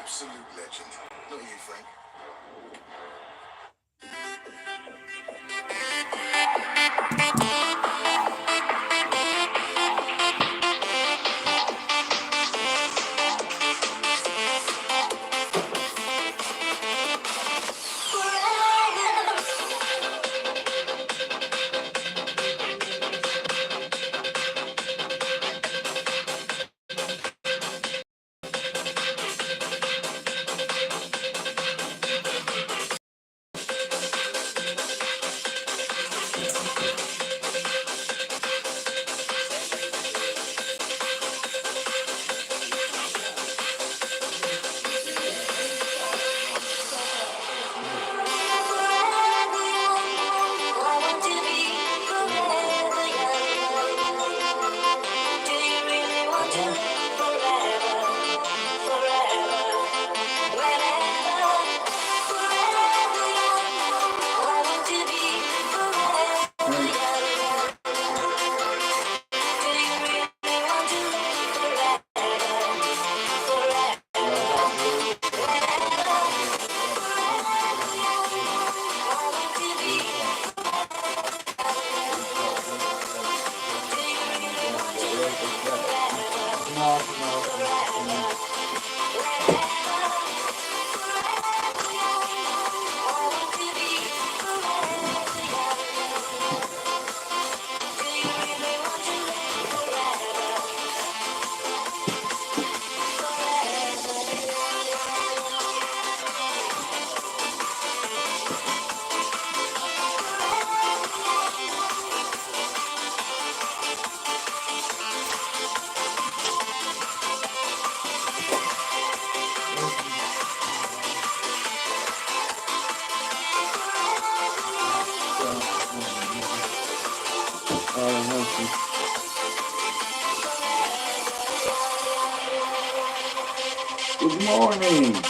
absolute legend. Not you, Frank. Good morning.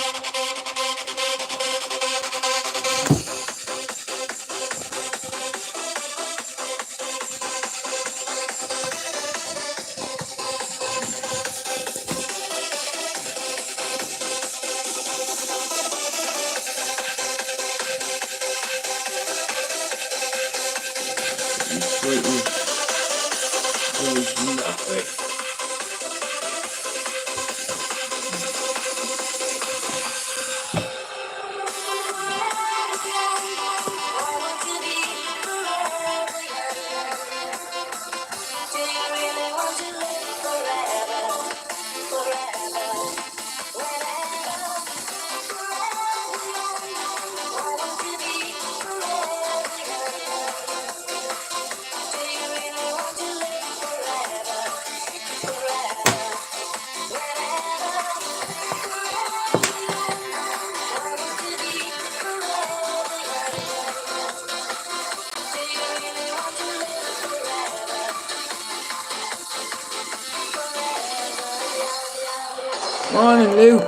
Morning, Lou.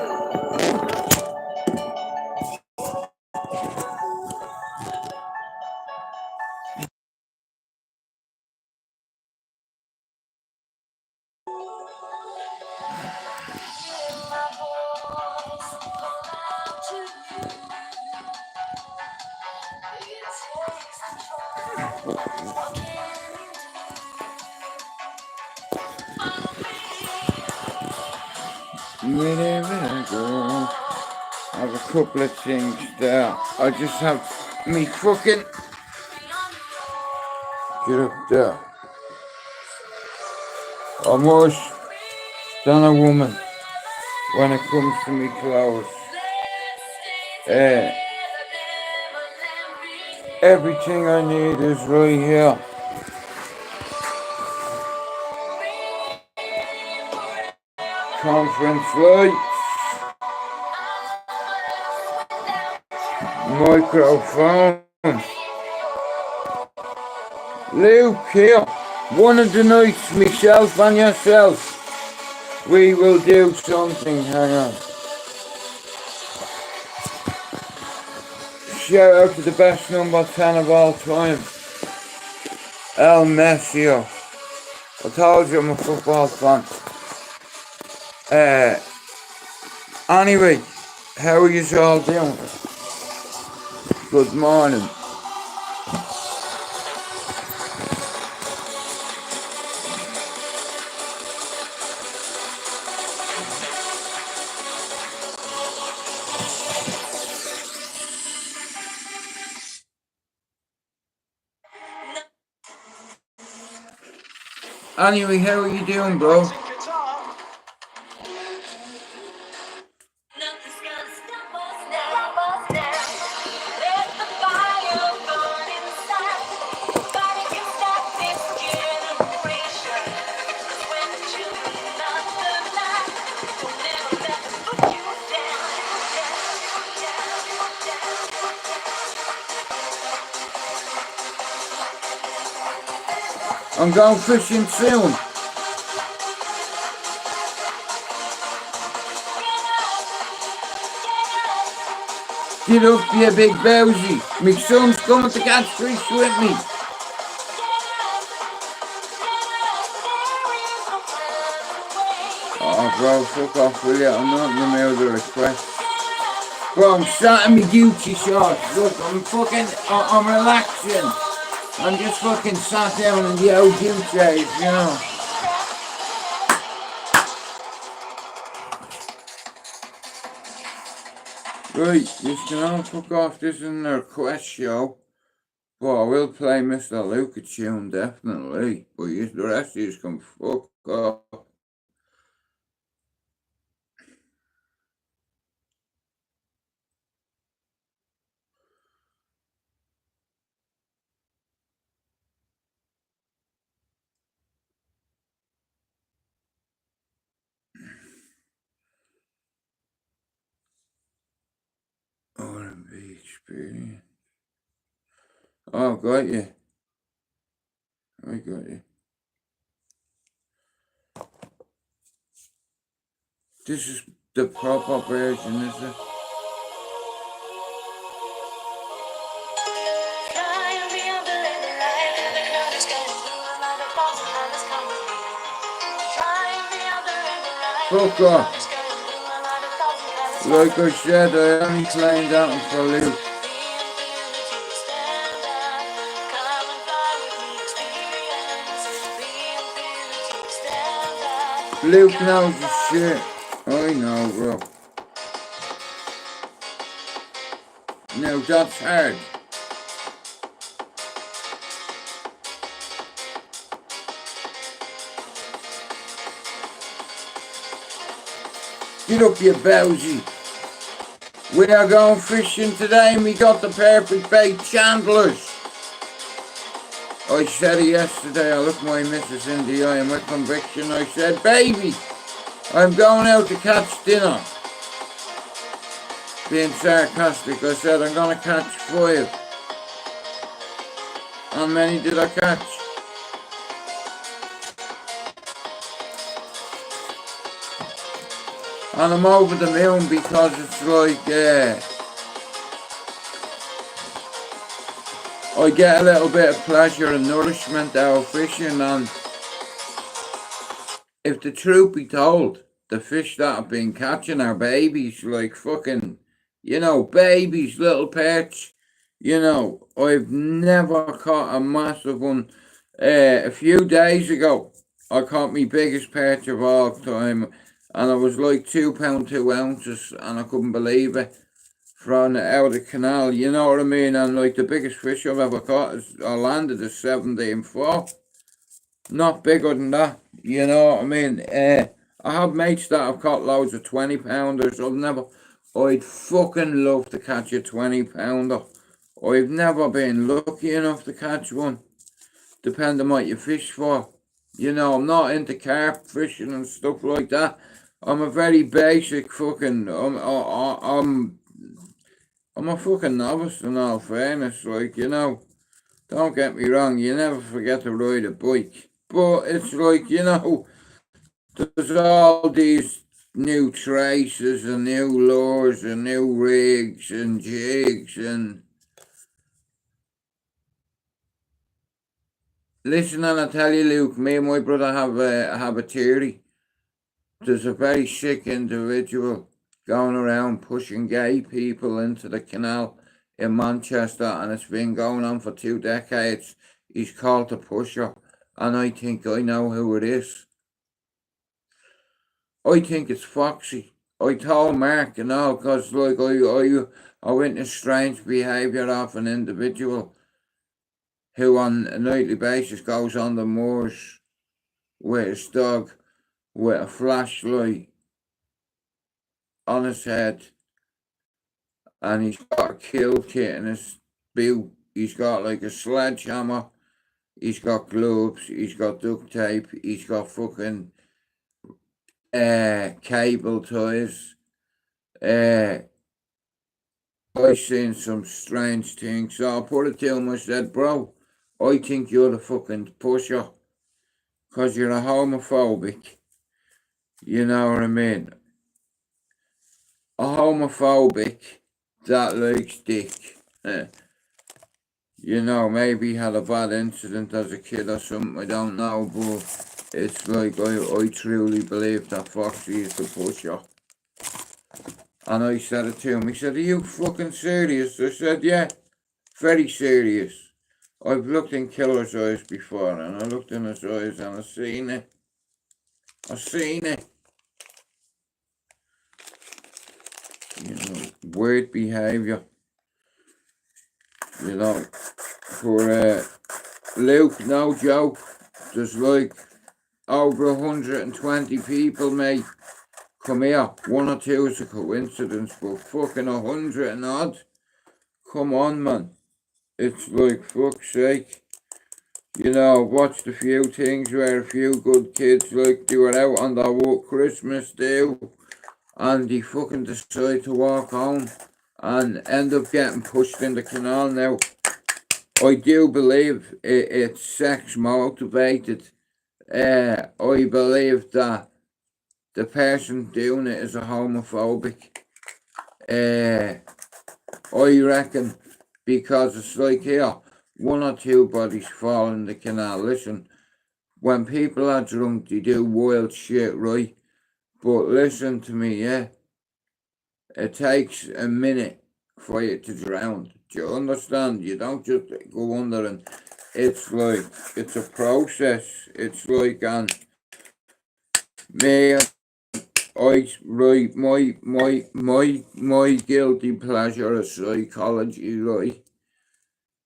Wherever I go, I have a couple of things there. I just have me fucking get up there. I must than a woman when it comes to me clothes. Everything I need is right here. Conference lights, microphone. Luke here. One of the nights, myself and yourself, we will do something. Hang on. Shout out to the best number 10 of all time, El Messio. I told you I'm a football fan. Anyway, How are you all doing? Good morning. Anyway, how are you doing, bro? I'm going fishing soon. Get up, you big bowsy. My son's coming to catch fish with me. Oh, bro, fuck off, will you? I'm not in the mood to request. Bro, I'm sat in my Gucci shorts. Look, I'm relaxing. I'm just fucking sat down in the old Gucci's, you know. Right, you can all fuck off. This isn't a request show. But I will play Mr. Luca tune, definitely. But the rest of you can fuck off. R&B experience. Oh, got you. I got you. This is the proper version, is it? Fuck off. Like I said, I only playing that one for Luke. Luke knows the shit. I know, bro. No, that's hard. Get up, you bowsy. We are going fishing today and we got the perfect bait chandlers. I said it yesterday, I looked my missus in the eye and my conviction, I said, baby, I'm going out to catch dinner. Being sarcastic, I said, I'm going to catch 5. How many did I catch? And I'm over the moon because it's like, I get a little bit of pleasure and nourishment out of fishing, and if the truth be told, the fish that I've been catching are babies, like fucking, you know, babies, little perch. You know, I've never caught a massive one. A few days ago, I caught my biggest perch of all time, and it was like £2 2 ounces, and I couldn't believe it. Thrown it out of the canal, you know what I mean? And like the biggest fish I've ever caught is I landed a 17-4. Not bigger than that, you know what I mean? I have mates that have caught loads of 20-pounders. I'd fucking love to catch a 20-pounder. I've never been lucky enough to catch one, depending on what you fish for. You know, I'm not into carp fishing and stuff like that. I'm a very basic fucking, I'm a fucking novice in all fairness, like, you know. Don't get me wrong, you never forget to ride a bike. But it's like, you know, there's all these new traces and new lures and new rigs and jigs and... Listen, and I tell you, Luke, me and my brother have a theory. There's a very sick individual going around pushing gay people into the canal in Manchester, and it's been going on for 2 decades. He's called the Pusher, and I think I know who it is. I think it's Foxy. I told Mark, because like I witnessed strange behaviour of an individual who on a nightly basis goes on the moors with his dog with a flashlight on his head, and he's got a kill kit in his boot. He's got like a sledgehammer, he's got gloves, he's got duct tape, he's got fucking cable ties. I seen some strange things, so I put it to him. I said, bro, I think you're the fucking Pusher, because you're a homophobic. You know what I mean? A homophobic that likes dick. Maybe he had a bad incident as a kid or something, I don't know, but it's like I truly believe that Foxy is the Pusher. And I said it to him. He said, are you fucking serious? I said, yeah, very serious. I've looked in Killer's eyes before, and I looked in his eyes and I seen it. Weird behaviour. For Luke, no joke, there's like over 120 people, mate. Come here, 1 or 2 is a coincidence, but fucking 100 and odd. Come on, man. It's like, fuck's sake. Watched a few things where a few good kids, like, they were out on their Christmas do, and they fucking decide to walk home and end up getting pushed in the canal. Now, I do believe it's sex motivated. I believe that the person doing it is a homophobic. I reckon, because it's like here, 1 or 2 bodies fall in the canal. Listen, when people are drunk, they do wild shit, right? But listen to me, yeah? It takes a minute for you to drown. Do you understand? You don't just go under, and it's like, it's a process. It's like, and me, my guilty pleasure is psychology, right?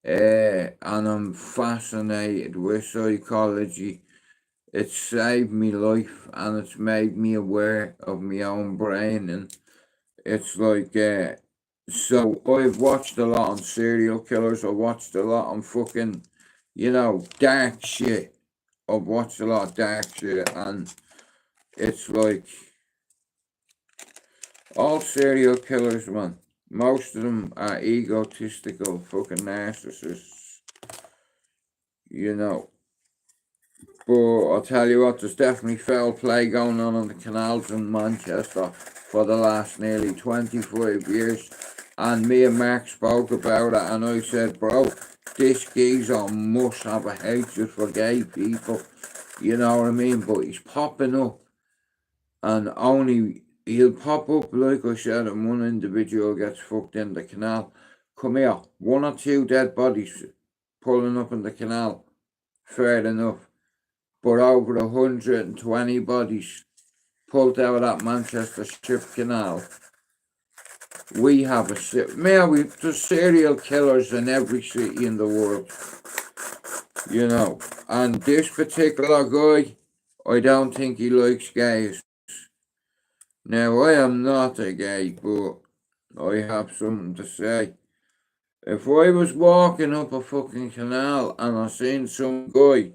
And I'm fascinated with psychology. It's saved me life, and it's made me aware of my own brain, and it's like, so I've watched a lot on serial killers. I've watched a lot on fucking, dark shit. I've watched a lot of dark shit, and it's like, all serial killers, man, most of them are egotistical fucking narcissists, But I'll tell you what, there's definitely foul play going on the canals in Manchester for the last nearly 25 years. And me and Mark spoke about it, and I said, bro, this geezer must have a hatred for gay people. You know what I mean? But he's popping up, and he'll pop up, like I said, and one individual gets fucked in the canal. Come here, 1 or 2 dead bodies pulling up in the canal, fair enough. But over 120 bodies pulled out of that Manchester Strip Canal. We have there's serial killers in every city in the world, And this particular guy, I don't think he likes gays. Now, I am not a gay, but I have something to say. If I was walking up a fucking canal and I seen some guy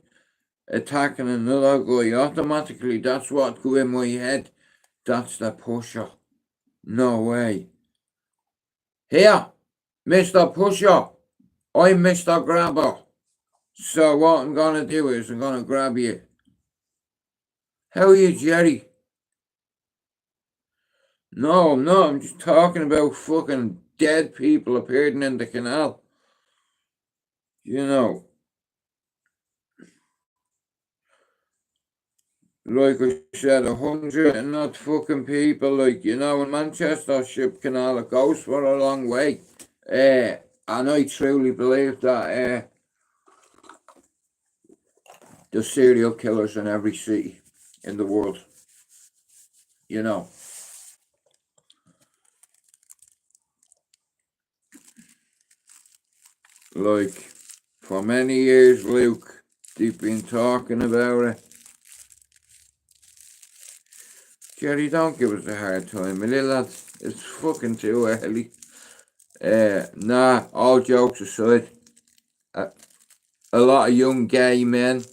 attacking another guy, automatically that's what go in my head. That's the Pusher. No way. Here, Mr. Pusher, I'm Mr. Grabber. So what I'm gonna do is I'm gonna grab you. How are you, Jerry? No, I'm just talking about fucking dead people appearing in the canal. like I said, 100 and not fucking people, like, you know, in Manchester Ship Canal, it goes for a long way. And I truly believe that there's serial killers in every city in the world, you know. Like, for many years, Luke, they've been talking about it. Jerry, don't give us a hard time, will you, lads? It's fucking too early. Nah, all jokes aside, a lot of young gay men,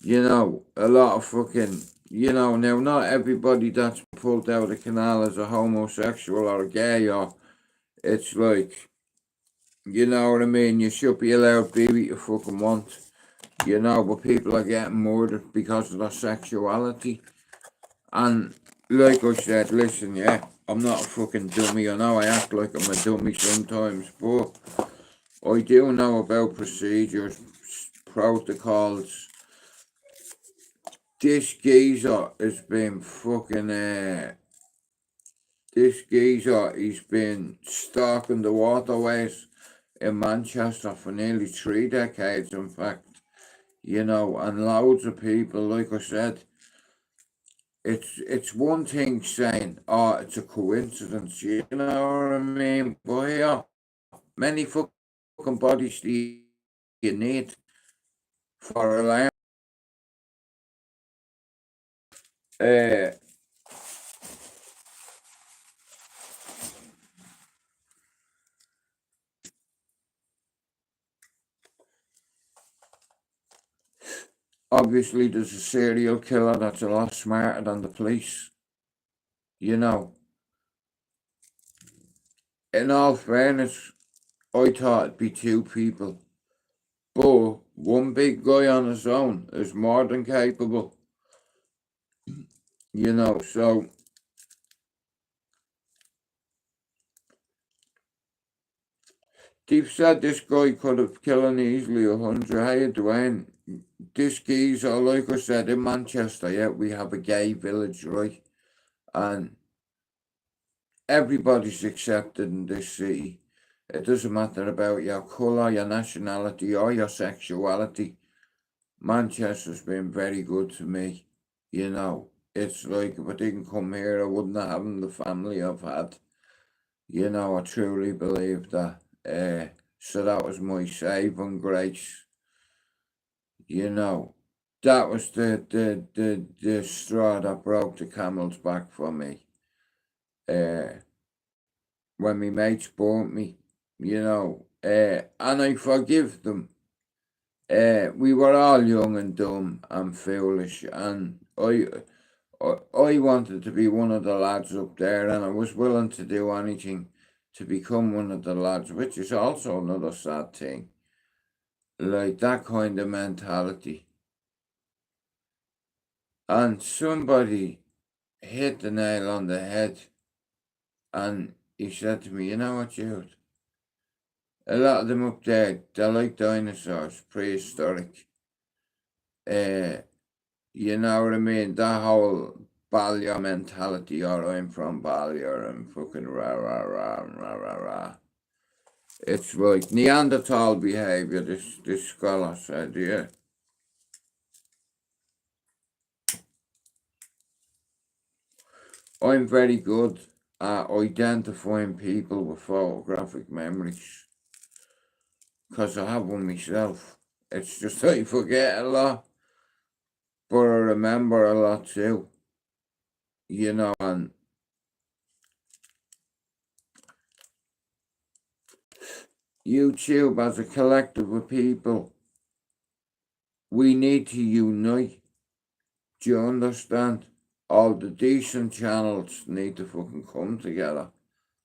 you know, a lot of fucking, you know, now not everybody that's pulled out of the canal is a homosexual or a gay, or it's like, you know what I mean, you should be allowed to be what you fucking want, you know, but people are getting murdered because of their sexuality. And like I said, listen, yeah, I'm not a fucking dummy. I know I act like I'm a dummy sometimes, but I do know about procedures, protocols. This geezer has been fucking, this geezer, he's been stalking the waterways in Manchester for nearly 3 decades, in fact, you know, and loads of people, like I said, it's one thing saying, oh, it's a coincidence, you know what I mean? But yeah, many fucking bodies do you need for alarm. Uh, Obviously, there's a serial killer that's a lot smarter than the police, you know. In all fairness, I thought it'd be 2 people, but one big guy on his own is more than capable, you know. So they've said this guy could have killed easily 100. Hey, Dwayne, this geezer, like I said, in Manchester, yeah, we have a gay village, right? And everybody's accepted in this city. It doesn't matter about your colour, your nationality, or your sexuality. Manchester's been very good to me, you know. It's like if I didn't come here, I wouldn't have the family I've had. You know, I truly believe that. So that was my saving grace. You know, that was the straw that broke the camel's back for me. When my mates bought me, you know, and I forgive them. We were all young and dumb and foolish, and I wanted to be one of the lads up there, and I was willing to do anything to become one of the lads, which is also another sad thing. Like that kind of mentality. And somebody hit the nail on the head, and he said to me, you know what, Jude? A lot of them up there, they're like dinosaurs, prehistoric. You know what I mean? That whole Ballier mentality, or I'm from Ballier and fucking rah rah rah rah rah rah. It's like Neanderthal behaviour, this scholar said, yeah. I'm very good at identifying people with photographic memories, because I have one myself. It's just I forget a lot, but I remember a lot too. You know, and YouTube as a collective of people, we need to unite. Do you understand? All the decent channels need to fucking come together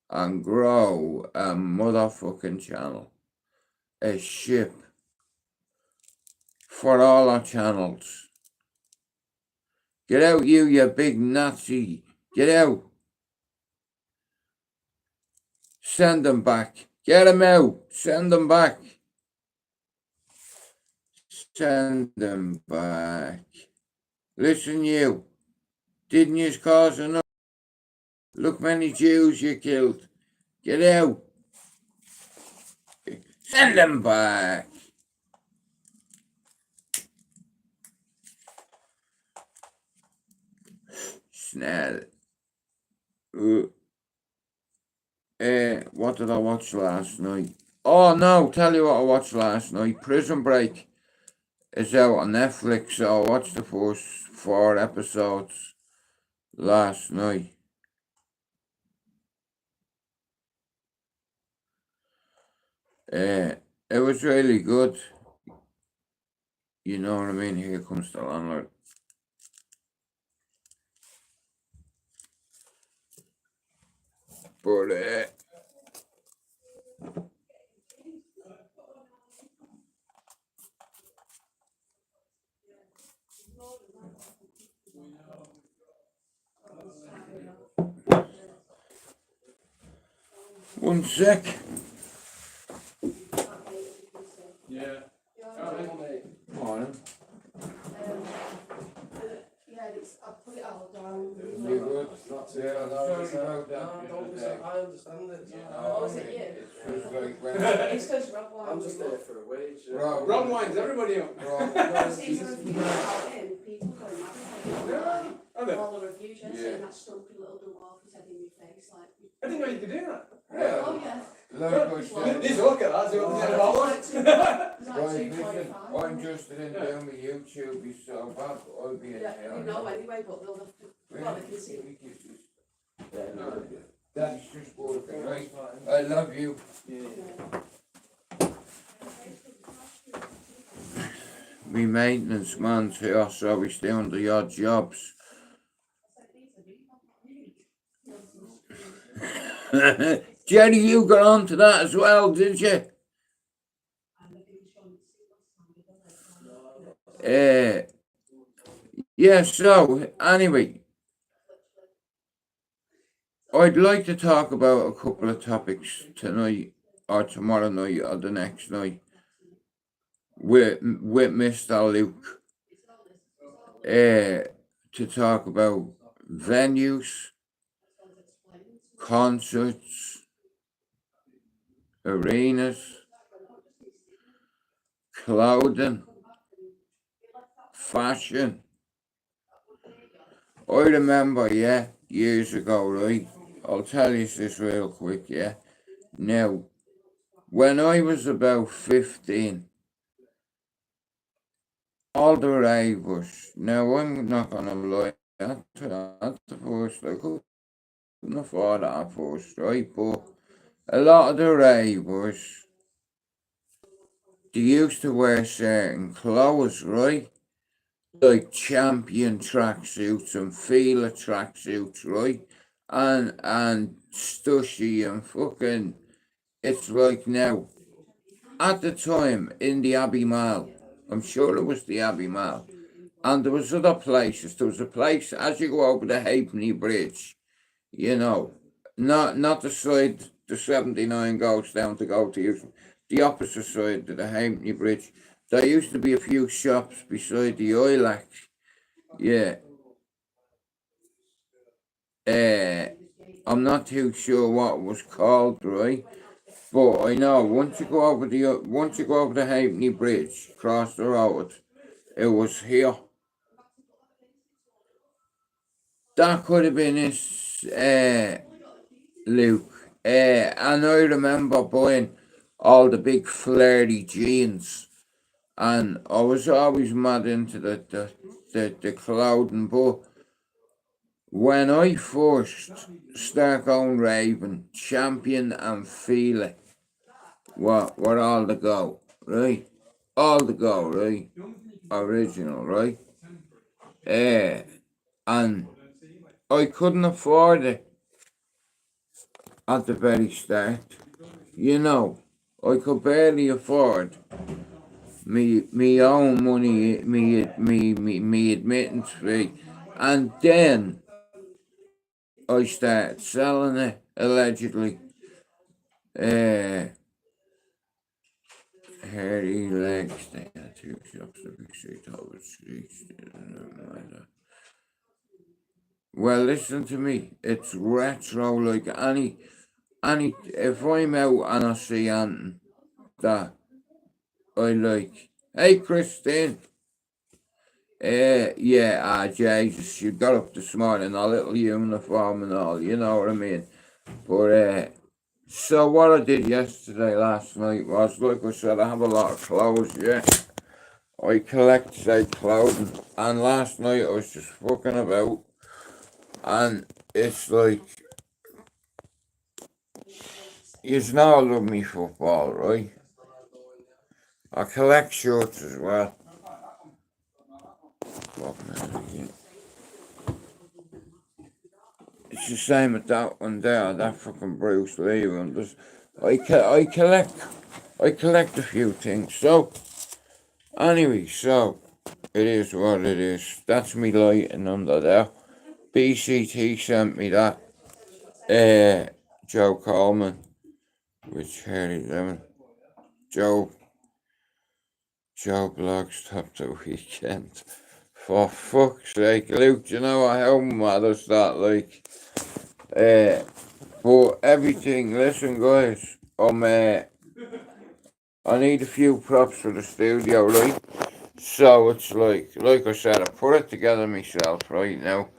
and grow a motherfucking channel. A ship for all our channels. Get out, you big Nazi. Get out. Send them back. Get them out. Send them back. Send them back. Listen, you. Didn't you cause enough? Look many Jews you killed. Get out. Send them back. Snell. What did I watch last night? Oh no, tell you what I watched last night. Prison Break is out on Netflix, so I watched the first 4 episodes last night. It was really good. You know what I mean? Here comes the landlord. But one sec. Yeah. Morning. I put it all down. You good? Yeah, I'm sorry about that. I understand it. Oh, is it you? It's just like when It's because Rob wines. I'm just there for a wage. Rob winds everybody up. Rob, See the reviews about him, people going mad I at bet. all the reviews, Yeah. saying that stumpy little dog off his head in your face, like. I didn't know you could do that. Oh yeah. like I said, Need to look at that. See what they're about. It's like right, 2.5. listen, I'm just in doing my YouTube, is so bad, I'll be in Yeah, hell. you know anyway, but they'll have to. Well, they can see. That's just working, right? I love you. Me maintenance man's here, so he's doing the odd jobs. Jerry, you got on to that as well, did you? Yeah, so anyway, I'd like to talk about a couple of topics tonight or tomorrow night or the next night with Mr. Luke to talk about venues, concerts, arenas, clothing, fashion. I remember, yeah, years ago, right? I'll tell you this real quick, yeah. Now, when I was about 15, all the ravers, now I'm not gonna lie, at the first, I couldn't afford that at first, right? But a lot of the ravers, they used to wear certain clothes, right? Like Champion tracksuits and Fila tracksuits, right? And Stushy and fucking, it's like now, at the time in the Abbey Mall, I'm sure it was the Abbey Mall, and there was other places. There was a place as you go over the Halfpenny Bridge, you know, not the side the 79 goes down to go to Houston, the opposite side of the Halfpenny Bridge. There used to be a few shops beside the Ilac. Yeah. I'm not too sure what it was called, right? But I know once you go over the Halfpenny Bridge, across the road, it was here. That could have been his Luke. And I remember buying all the big flirty jeans, and I was always mad into the clothing. But when I first started going raving, Champion and Fila were all the go, right? All the go, right? Original, right? And I couldn't afford it at the very start. You know, I could barely afford me own money, me admittance fee, and then I started selling it allegedly. Hairy legs, I two shops to be straight over the streets. Well, listen to me. It's retro like any. If I'm out and I see anything that I like, hey Christine. Yeah, Jesus, she got up this morning, a little uniform and all, you know what I mean? But, so what I did last night was, like I said, I have a lot of clothes, yeah. I collect, say, clothing, and last night I was just fucking about, and it's like, you know I love me football, right? I collect shirts as well. It's the same with that one there, that fucking Bruce Lee one. I collect a few things. So, anyway, so it is what it is. That's me lighting under there. BCT sent me that. Joe Coleman, which Harry Lemon. Joe blogs top the weekend. For fuck's sake, Luke, do you know how mad is that, like? But everything, listen guys, I need a few props for the studio, right? So it's like I said, I put it together myself right now.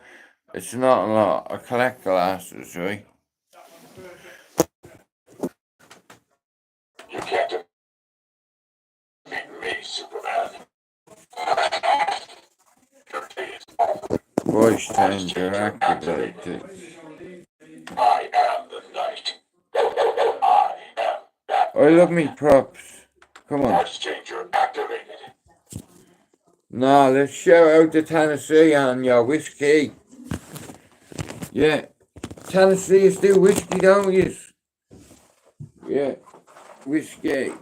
It's not a lot. I collect glasses, right? You can't defeat me, Superman. Your day is over. Voice changer activated. I am the night. I am that. I love me props. Come on. Voice changer activated. Nah, let's shout out to Tennessee and your whiskey. Yeah. Tennessee is still whiskey, don't you? Yeah. Whiskey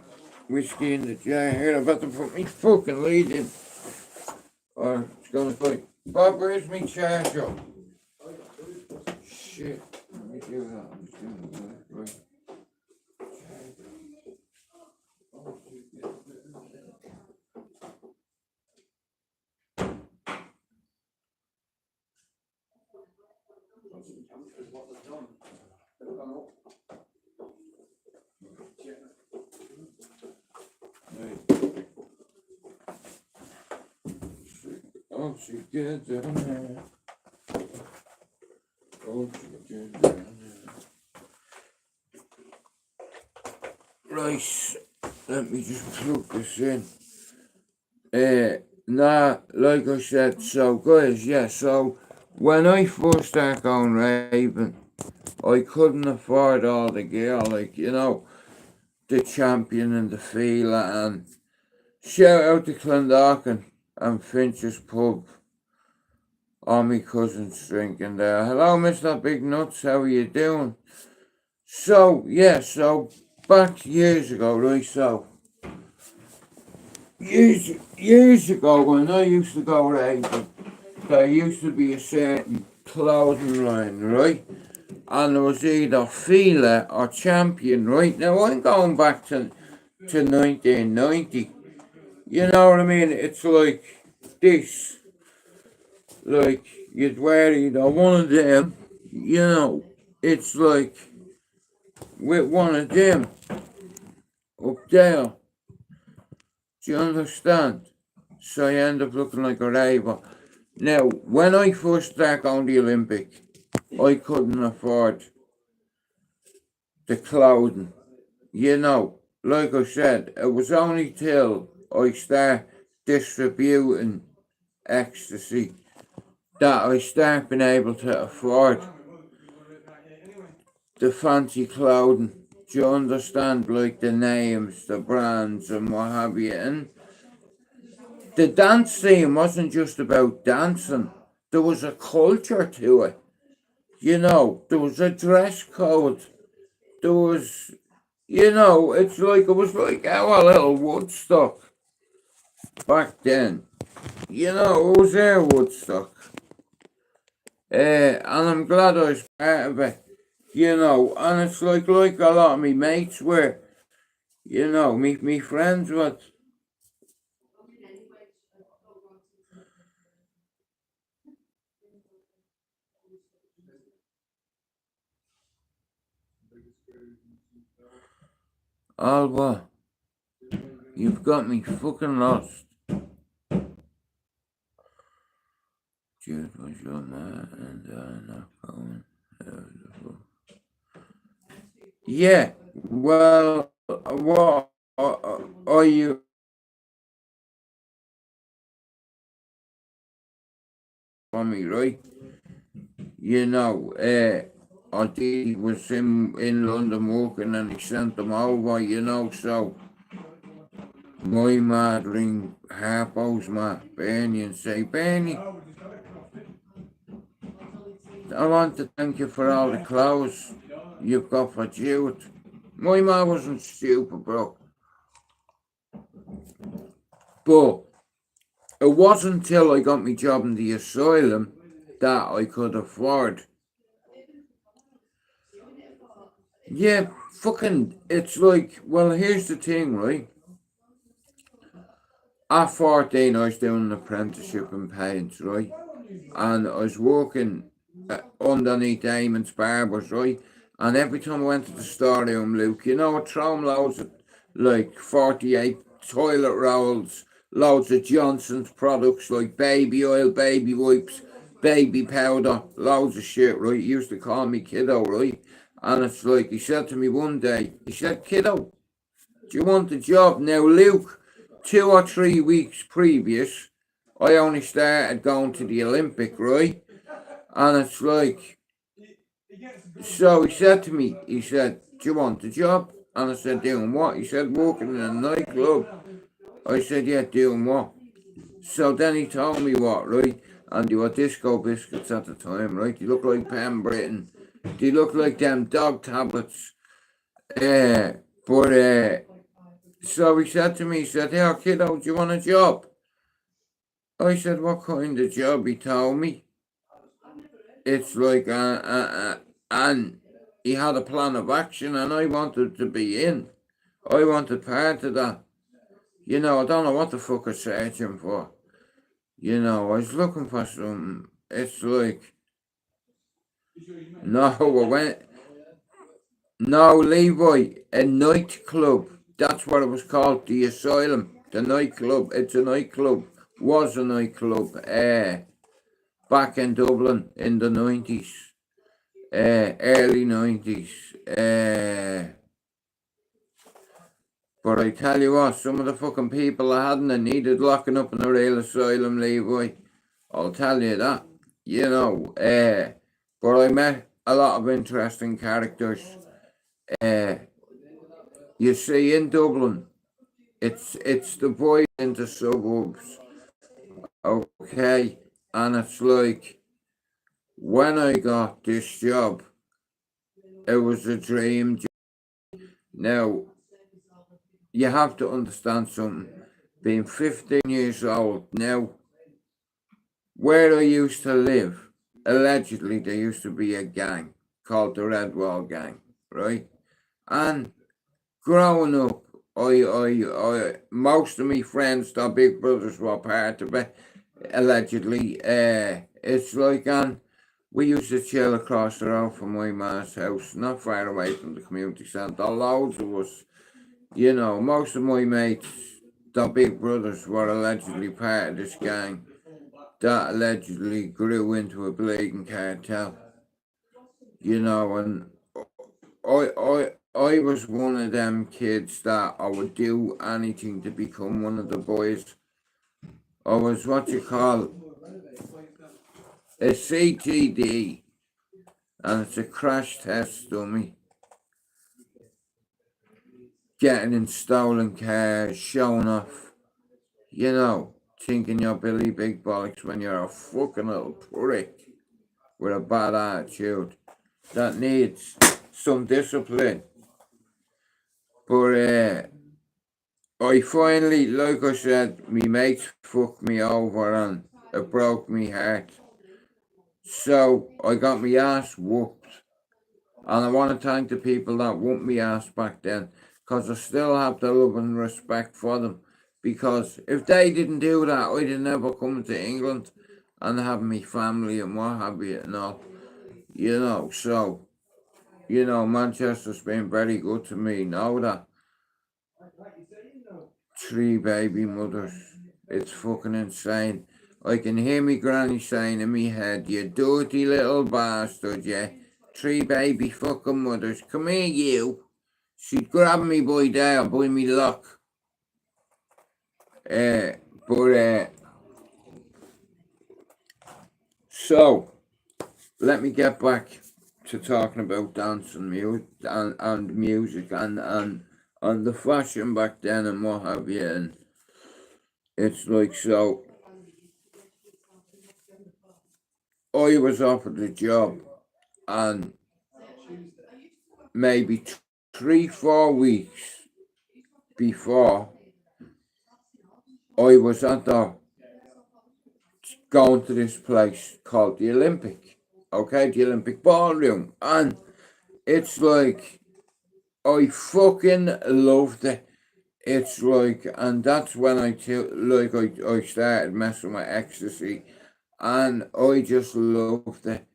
in the jar. Here, I'm about to put me fucking lead in. Or it's gonna fight. Bob, where's me charger? Shit. Let me do that. I'm just doing that. Right. Oh, she get down there. Oh, she get down there. Right, let me just plug this in. Nah, like I said, so guys, yeah, so when I first started going raving, I couldn't afford all the gear, like, you know, the Champion and the Fila, and shout out to Clondalkin and Finch's Pub. All my cousins drinking there. Hello, Mr. Big Nuts, how are you doing? So, yeah, so back years ago, right, so years ago when I used to go raving, there used to be a certain clothing line, right? And there was either Fila or Champion, right? Now I'm going back to 1990. You know what I mean? It's like this. Like, you'd wear either one of them, you know, it's like with one of them up there. Do you understand? So you end up looking like a raver. Now, when I first started going to the Olympic, I couldn't afford the clothing. You know, like I said, it was only till I started distributing ecstasy that I started being able to afford the fancy clothing. Do you understand? Like the names, the brands, and what have you. And the dance scene wasn't just about dancing, there was a culture to it. You know, there was a dress code. There was, you know, it was like our little Woodstock back then. You know, it was our Woodstock. And I'm glad I was part of it. You know, and it's like a lot of me mates were, you know, me friends were. Alba, you've got me fucking lost. Jude was your man and not going. Yeah, well, what are you for me, right? You know, I think he was in London working and he sent them over, you know, so my ma ring Harpo's ma, Bernie, and say, Bernie, I want to thank you for all the clothes you've got for Jude. My ma wasn't stupid, bro. But it wasn't until I got my job in the asylum that I could afford. Yeah, fucking, it's like, well, here's the thing, right? At 14, I was doing an apprenticeship in paints, right? And I was working underneath Damon's Barbers, right? And every time I went to the storeroom, Luke, you know, I'd throw him loads of, like, 48 toilet rolls, loads of Johnson's products, like baby oil, baby wipes, baby powder, loads of shit, right? He used to call me kiddo, right? And it's like, he said to me one day, he said, kiddo, do you want the job? Now, Luke, 2 or 3 weeks previous, I only started going to the Olympic, right? And it's like, so he said to me, he said, do you want the job? And I said, doing what? He said, working in a nightclub. I said, yeah, doing what? So then he told me what, right? And they were disco biscuits at the time, right? They look like Pam Britain. They look like them dog tablets. So he said to me, he said, hey, kiddo, do you want a job? I said, what kind of job? He told me. It's like, and he had a plan of action and I wanted to be in. I wanted part of that. You know, I don't know what the fuck I was searching for. You know, I was looking for some, it's like, no, Levi, a nightclub. That's what it was called, the asylum, the nightclub. It's a nightclub, was a nightclub, back in Dublin in the 90s, early 90s. But I tell you what, some of the fucking people I hadn't needed locking up in a real asylum, Levi. I'll tell you that. You know, but I met a lot of interesting characters. You see, in Dublin, it's divided into suburbs, okay? And it's like, when I got this job, it was a dream job. Now, you have to understand something. Being 15 years old now, where I used to live, allegedly there used to be a gang called the Red Wall Gang, right? And growing up, I most of my friends, their big brothers were part of it, allegedly. It's like, and we used to chill across the road from my ma's house, not far away from the community centre. Loads of us, you know, most of my mates, their big brothers were allegedly part of this gang that allegedly grew into a bleeding cartel. You know, and I was one of them kids that I would do anything to become one of the boys. I was what you call a CTD, and it's a crash test dummy. Getting in stolen cars, showing off, you know, thinking you're Billy Big Bollocks when you're a fucking little prick with a bad attitude that needs some discipline. But I finally, like I said, me mates fucked me over and it broke me heart. So I got me ass whooped. And I want to thank the people that whooped me ass back then, because I still have the love and respect for them. Because if they didn't do that, I'd have never come to England and have me family and what have you and all. You know, so, you know, Manchester's been very good to me, know that. 3 baby mothers. It's fucking insane. I can hear me granny saying in me head, you dirty little bastard, yeah. 3 baby fucking mothers. Come here, you. She'd grab me by there, by me lock. So, let me get back to talking about dance and music and the fashion back then and what have you. And it's like, so I was offered a job, and maybe 3-4 weeks before I was at going to this place called the Olympic, the Olympic Ballroom, and it's like, I fucking loved it. It's like, and that's when I started messing with ecstasy, and I just loved it.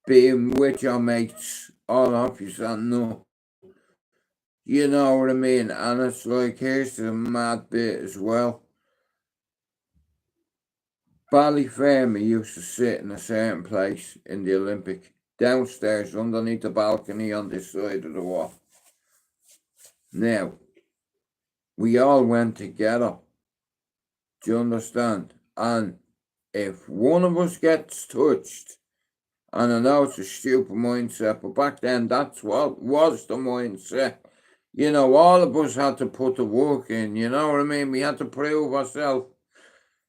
Being with your mates, all of you, and no, you know what I mean. And it's like, here's the mad bit as well. Ballyfermot used to sit in a certain place in the Olympic, downstairs underneath the balcony on this side of the wall. Now, we all went together. Do you understand? And if one of us gets touched, and I know it's a stupid mindset, but back then that's what was the mindset. You know, all of us had to put the work in, you know what I mean? We had to prove ourselves.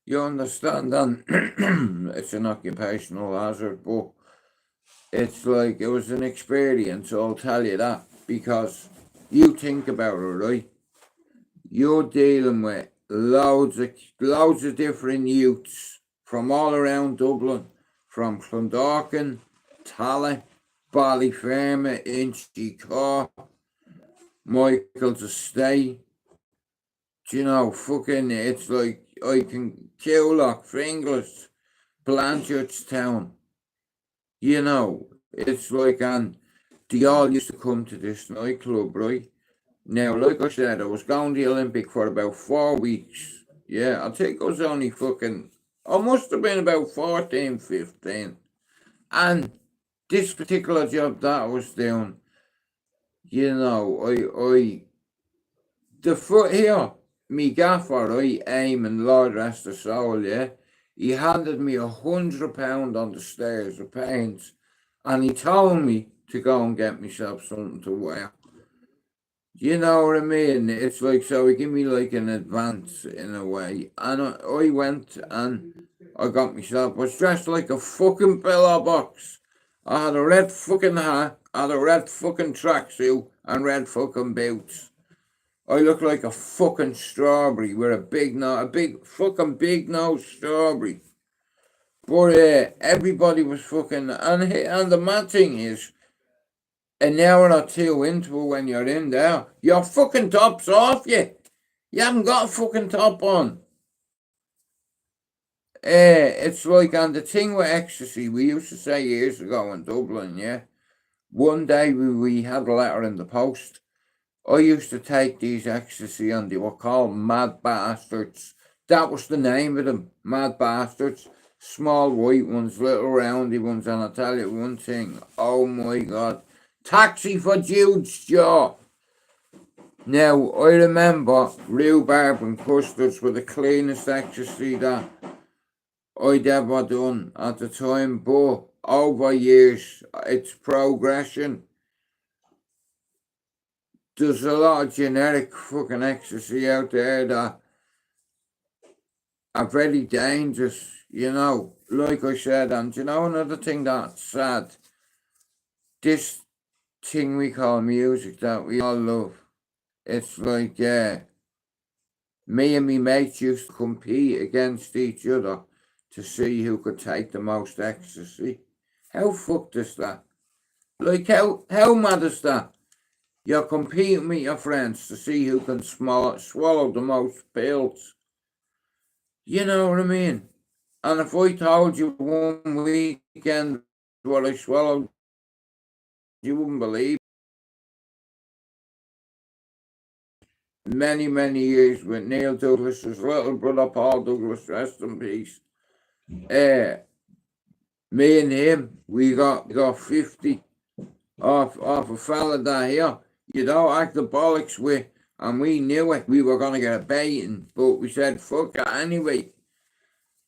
You understand? And it's an occupational hazard, but it's like, it was an experience, I'll tell you that. Because you think about it, right? You're dealing with loads of different youths from all around Dublin, from Clondalkin, Tala, Ballyfermot, Inchicore, Michael's Estate. Do you know, fucking, it's like, I can Killock, Finglas, Blanchardstown. You know, it's like, and they all used to come to this nightclub, right? Now, like I said, I was going to the Olympic for about 4 weeks. Yeah, I think I was only I must have been about 14, 15. And this particular job that I was doing, you know, the foot here, me gaffer, right, Aim and Lord rest his soul, yeah, he handed me £100 on the stairs of paints, and he told me to go and get myself something to wear. You know what I mean? It's like, so he gave me like an advance in a way. And I went and I got myself, I was dressed like a fucking pillow box. I had a red fucking hat, I had a red fucking tracksuit and red fucking boots. I looked like a fucking strawberry with a big fucking big nose strawberry. But everybody was fucking, and the mad thing is, an hour or two into it when you're in there, your fucking top's off you. You haven't got a fucking top on. It's like, and the thing with ecstasy, we used to say years ago in Dublin, yeah. One day we had a letter in the post. I used to take these ecstasy and they were called Mad Bastards. That was the name of them, Mad Bastards. Small white ones, little roundy ones, and I'll tell you one thing, oh my God. Taxi for Jude's jaw. Now, I remember rhubarb and custards were the cleanest ecstasy that I'd ever done at the time, but over years, it's progression. There's a lot of generic fucking ecstasy out there that are very dangerous, you know, like I said. And you know, another thing that's sad, this thing we call music that we all love, it's like, me and me mates used to compete against each other to see who could take the most ecstasy. How fucked is that? Like, how mad is that? You're competing with your friends to see who can swallow the most pills. You know what I mean? And if I told you one weekend what I swallowed, you wouldn't believe. many, many years with Neil Douglas's little brother Paul Douglas, rest in peace. Me and him, we got 50 off a fella that here, you don't act the bollocks with, and we knew it. We were gonna get a beating, but we said fuck it anyway.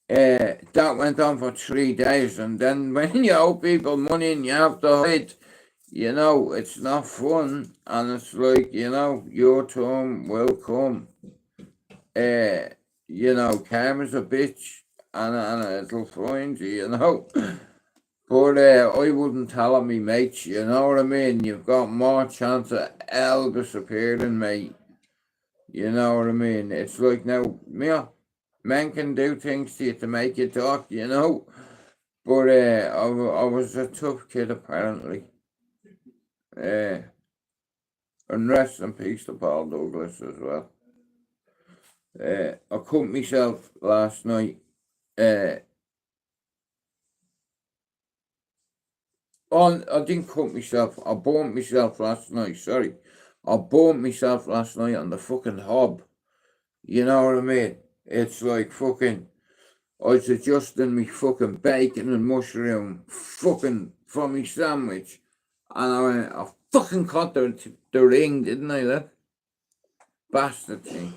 That went on for 3 days, and then when you owe people money and you have to hide, you know, it's not fun, and it's like, you know, your turn will come. You know, karma's a bitch, and it'll find you, you know. But I wouldn't tell on me mates, you know what I mean? You've got more chance of hell disappearing, mate. You know what I mean? It's like now, men can do things to you to make you talk, you know. But I was a tough kid apparently. And rest in peace to Paul Douglas as well. I cut myself last night. I didn't cut myself. I burnt myself last night. Sorry, I burnt myself last night on the fucking hob. You know what I mean? It's like fucking. I was adjusting me fucking bacon and mushroom fucking for me sandwich, and I fucking caught the ring, didn't I? Look, bastard thing.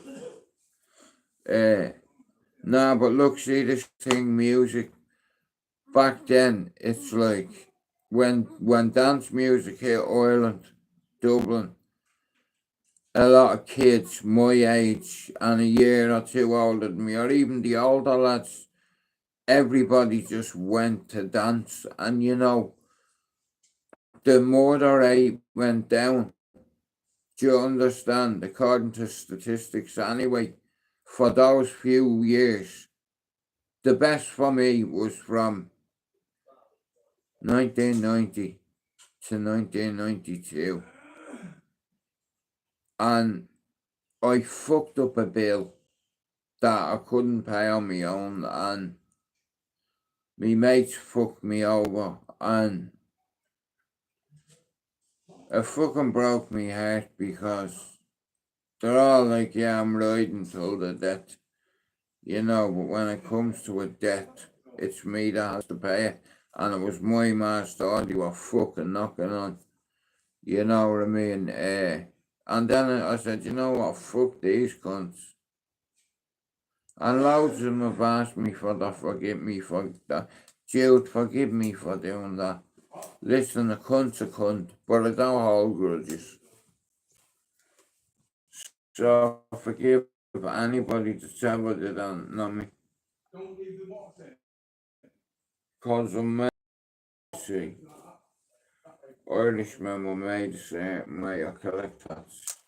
Nah, but look, see this thing, music. Back then, it's like when dance music hit Ireland, Dublin, a lot of kids my age and a year or two older than me, or even the older lads, everybody just went to dance. And you know, the murder rate went down. Do you understand? According to statistics anyway, for those few years, the best for me was from 1990 to 1992. And I fucked up a bill that I couldn't pay on my own, and my mates fucked me over, and it fucking broke my heart because they're all like, yeah, I'm riding till the death, you know, but when it comes to a death, it's me that has to pay it. And it was my master you were fucking knocking on, you know what I mean? And then I said, you know what, fuck these cunts. And loads of them have asked me for that, forgive me for that. Jude, forgive me for doing that. Listen, a cunt's a cunt, but I don't hold grudges. So forgive anybody that's ever did that, not me. Cause I'm see. Irishmen were made a certain way, I collect hats.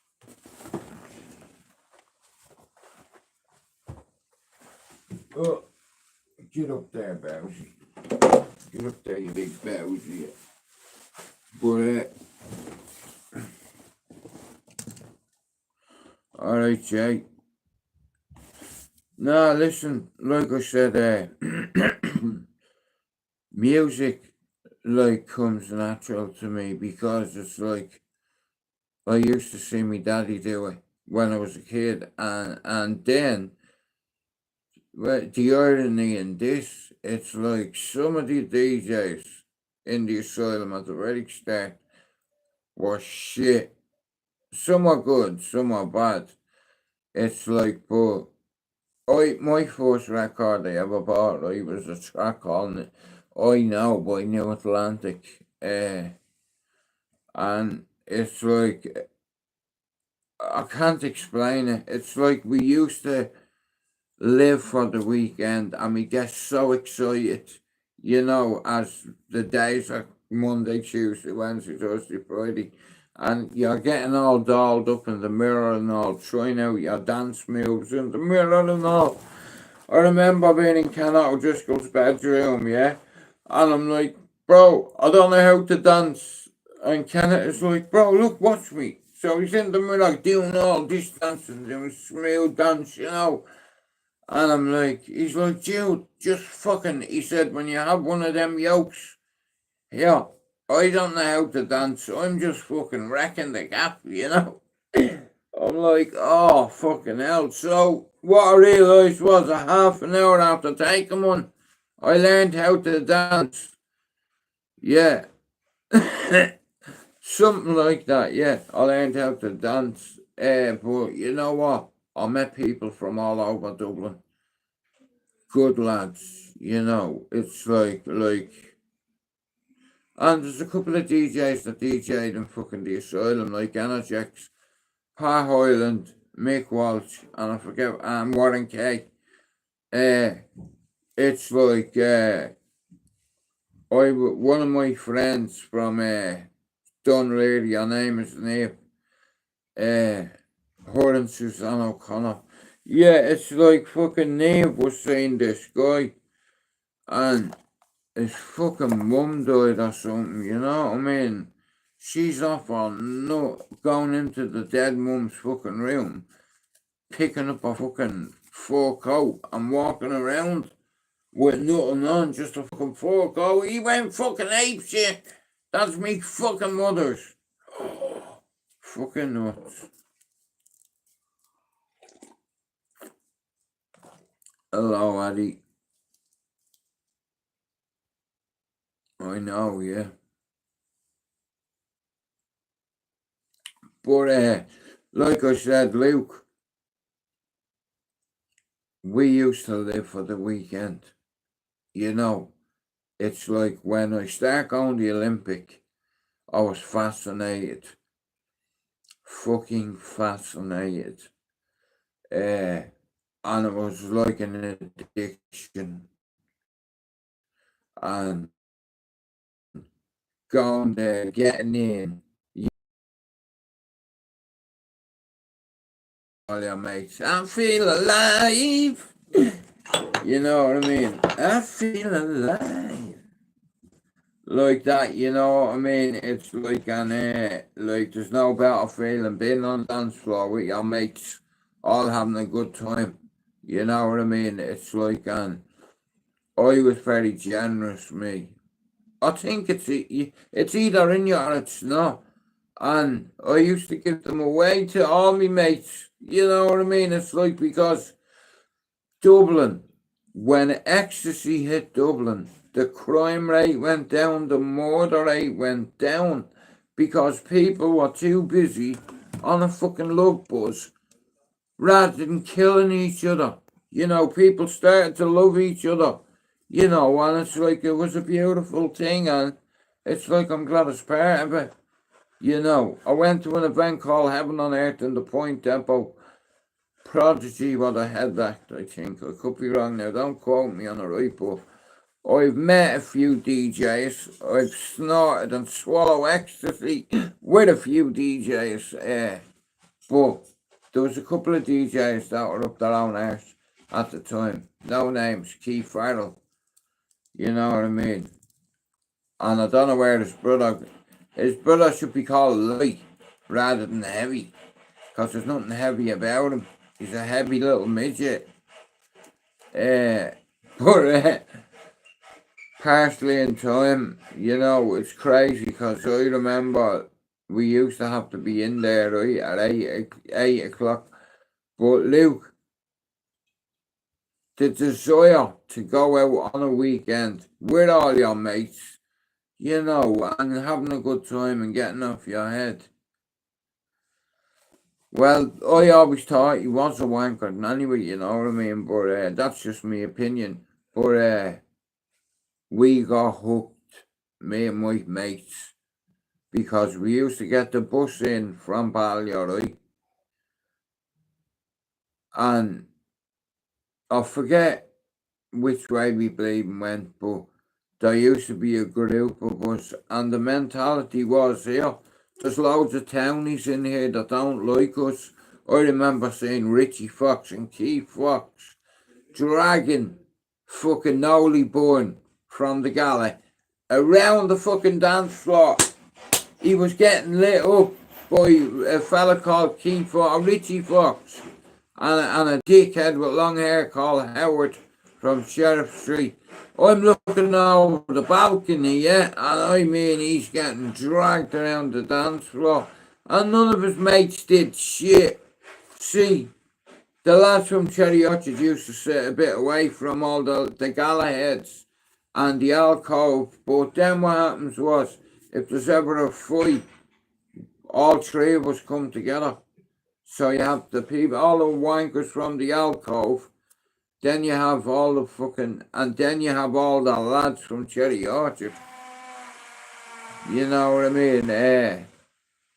Oh, get up there, Bowsy. Get up there, you big Bowsy. But, alright, Jay. Nah, listen, like I said, music, like, comes natural to me because it's like, I used to see my daddy do it when I was a kid, and then, well, the irony in this, it's like some of the DJs in the asylum at the very start were shit. Some are good, some are bad. It's like, but my first record I ever bought, was a track called I Know by New Atlantic. And it's like, I can't explain it. It's like we used to live for the weekend and we get so excited, you know, as the days are Monday, Tuesday, Wednesday, Thursday, Friday, and you're getting all dolled up in the mirror and all, trying out your dance moves in the mirror and all. I remember being in Ken O'Driscoll's bedroom, yeah, and I'm like, bro, I don't know how to dance. And Kenneth is like, bro, look, watch me. So he's in the mirror doing all this dancing, doing smooth dance, you know. And I'm like, he's like, Jude, just fucking, he said, when you have one of them yokes, yeah, I don't know how to dance, so I'm just fucking wrecking the gap, you know. I'm like, oh, fucking hell. So, what I realised was a half an hour after taking one, I learned how to dance. Yeah. Something like that, yeah. I learned how to dance. But you know what? I met people from all over Dublin. Good lads, you know. It's and there's a couple of DJs that DJ'd in fucking the Asylum, like Energex, Pa Highland, Mick Walsh, and I forget, and Warren Kay. It's like, one of my friends from Dunleary, your name is Neve, her and Suzanne O'Connor. Yeah, it's like fucking Neve was saying this guy, and his fucking mum died or something, you know what I mean? She's off on going into the dead mum's fucking room, picking up a fucking fur coat and walking around with nothing on, just a fucking fur coat. He went fucking apeshit. That's me fucking mother's. Oh, fucking nuts. Hello, Addy. I know, yeah. But, like I said, Luke, we used to live for the weekend. You know, it's like when I start going to the Olympic, I was fascinated. Fucking fascinated. And it was like an addiction. And going there, getting in, all your mates, I feel alive. You know what I mean? I feel alive. Like that, you know what I mean? It's like like there's no better feeling being on the dance floor with your mates, all having a good time. You know what I mean? It's like, I was very generous, me. I think it's either in you or it's not. And I used to give them away to all my mates. You know what I mean? It's like, because Dublin, when ecstasy hit Dublin, the crime rate went down, the murder rate went down, because people were too busy on a fucking love buzz rather than killing each other. You know, people started to love each other, you know, and it's like, it was a beautiful thing, and it's like, I'm glad it's part of it. You know, I went to an event called Heaven on Earth in the Point Depot. Prodigy were the head act, I think. I could be wrong now, don't quote me on the right, but I've met a few DJs. I've snorted and swallowed ecstasy with a few DJs. But there was a couple of DJs that were up their own arse at the time. No names, Keith Farrell. You know what I mean? And I don't know where his brother should be called Light rather than Heavy, because there's nothing heavy about him. He's a heavy little midget. But partially in time, you know, it's crazy, because I remember we used to have to be in there, right, at 8 o'clock. But Luke, the desire to go out on a weekend with all your mates, you know, and having a good time and getting off your head. Well, I always thought he was a wanker anyway, you know what I mean? But that's just my opinion. But we got hooked, me and my mates, because we used to get the bus in from Ballyer, right? And I forget which way we bleeding went, but there used to be a group of us, and the mentality was, here, there's loads of townies in here that don't like us. I remember seeing Richie Fox and Keith Fox dragging fucking Nolly Bourne from the galley around the fucking dance floor. He was getting lit up by a fella called Keith Fox, Richie Fox, and a dickhead with long hair called Howard from Sheriff Street. I'm looking over the balcony, yeah, and I mean, he's getting dragged around the dance floor, and none of his mates did shit. See, the lads from Cherry Orchard used to sit a bit away from all the Galahheads and the alcove, but then what happens was, if there's ever a fight, all three of us come together. So you have the people, all the wankers from the alcove, then you have all the fucking, and then you have all the lads from Cherry Orchard. You know what I mean?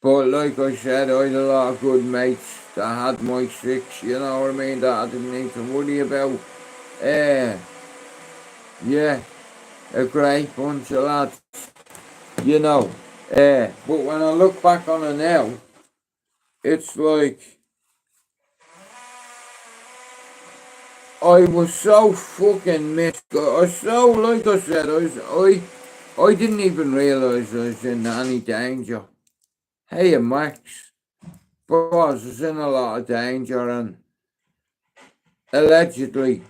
But like I said, I had a lot of good mates that had my six, you know what I mean, that I didn't need to worry about. Yeah, a great bunch of lads, you know. But when I look back on it now, it's like, I was so fucking like I said, I didn't even realise I was in any danger. Hey, Max, but I was in a lot of danger, and allegedly,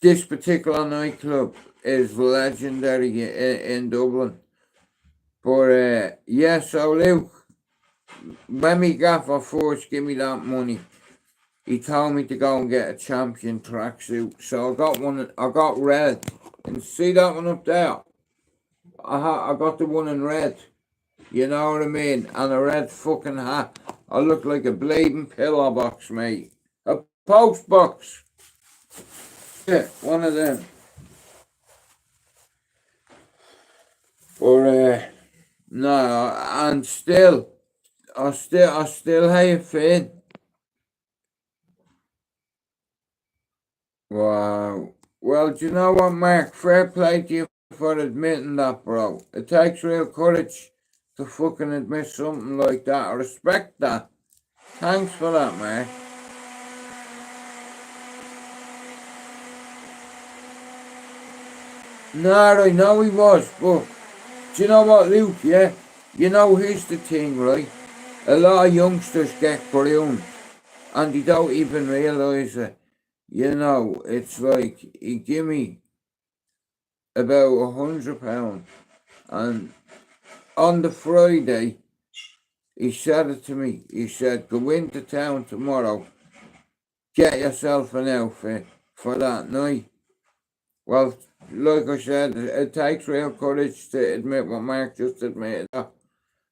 this particular nightclub is legendary in Dublin. But yeah, so Luke, when me gaffer first give me that money, he told me to go and get a champion tracksuit. So I got one. I got red. And see that one up there? I got the one in red. You know what I mean? And a red fucking hat. I look like a bleeding pillow box, mate. A post box. Yeah, one of them. But no, and still, I still have faith. Wow. Well, do you know what, Mark? Fair play to you for admitting that, bro. It takes real courage to fucking admit something like that. I respect that. Thanks for that, Mark. No, I know he was, but do you know what, Luke, yeah? You know, here's the thing, right? A lot of youngsters get groomed and they don't even realise it. You know, it's like, he give me about £100 and on the Friday, he said it to me. He said, go into town tomorrow, get yourself an outfit for that night. Well, like I said, it takes real courage to admit what Mark just admitted.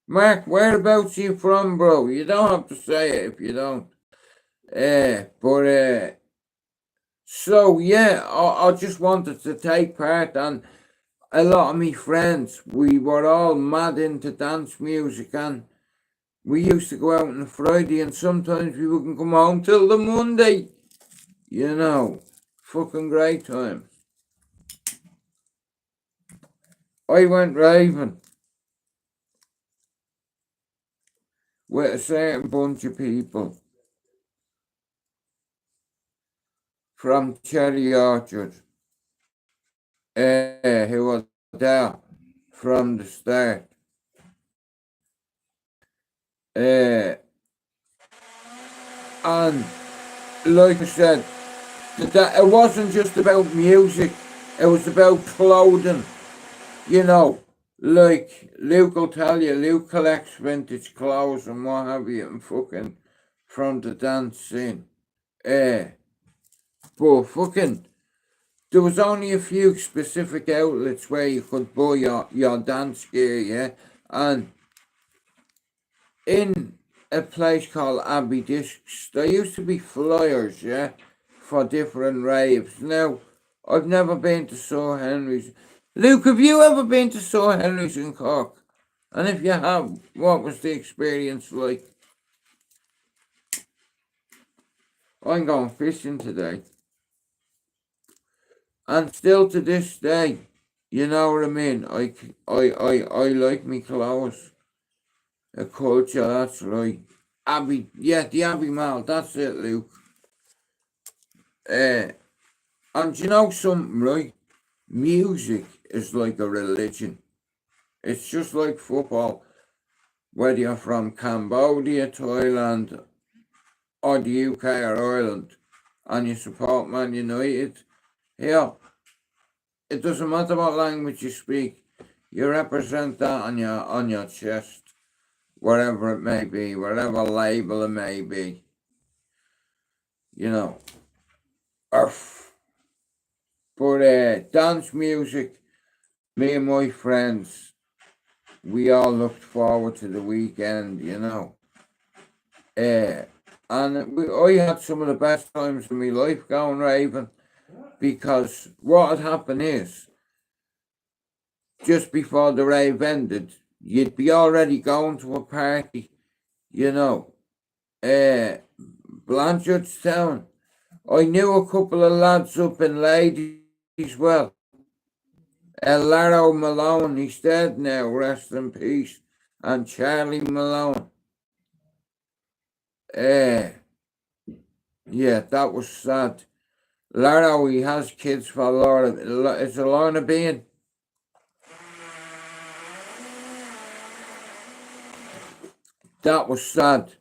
Mark, whereabouts are you from, bro? You don't have to say it if you don't. So yeah, I just wanted to take part, and a lot of me friends, we were all mad into dance music, and we used to go out on a Friday, and sometimes we wouldn't come home till the Monday. You know, fucking great time. I went raving with a certain bunch of people from Cherry Orchard, who were there from the start. And like I said, that it wasn't just about music, it was about clothing. You know, like Luke will tell you, Luke collects vintage clothes and what have you, and fucking from the dance scene. But fucking, there was only a few specific outlets where you could buy your dance gear, yeah? And in a place called Abbey Discs, there used to be flyers, yeah, for different raves. Now, I've never been to Sir Henry's. Luke, have you ever been to Sir Henry's in Cork? And if you have, what was the experience like? I'm going fishing today. And still to this day, you know what I mean? I like me clothes. A culture, that's right. Abbey, yeah, the Abbey Mall, that's it, Luke. And you know something, right? Music is like a religion. It's just like football. Whether you're from Cambodia, Thailand, or the UK or Ireland, and you support Man United, here, it doesn't matter what language you speak, you represent that on your chest. whatever it may be, whatever label it may be, you know. But dance music, me and my friends, we all looked forward to the weekend, you know. And I had some of the best times of my life going raving, because what had happened is, just before the rave ended, you'd be already going to a party, you know. Blanchardstown, I knew a couple of lads up in Ladies well. Larry Malone, he's dead now, rest in peace. And Charlie Malone. Yeah, that was sad. Larry, he has kids for Laura. It's a Lorna Bean. That was sad.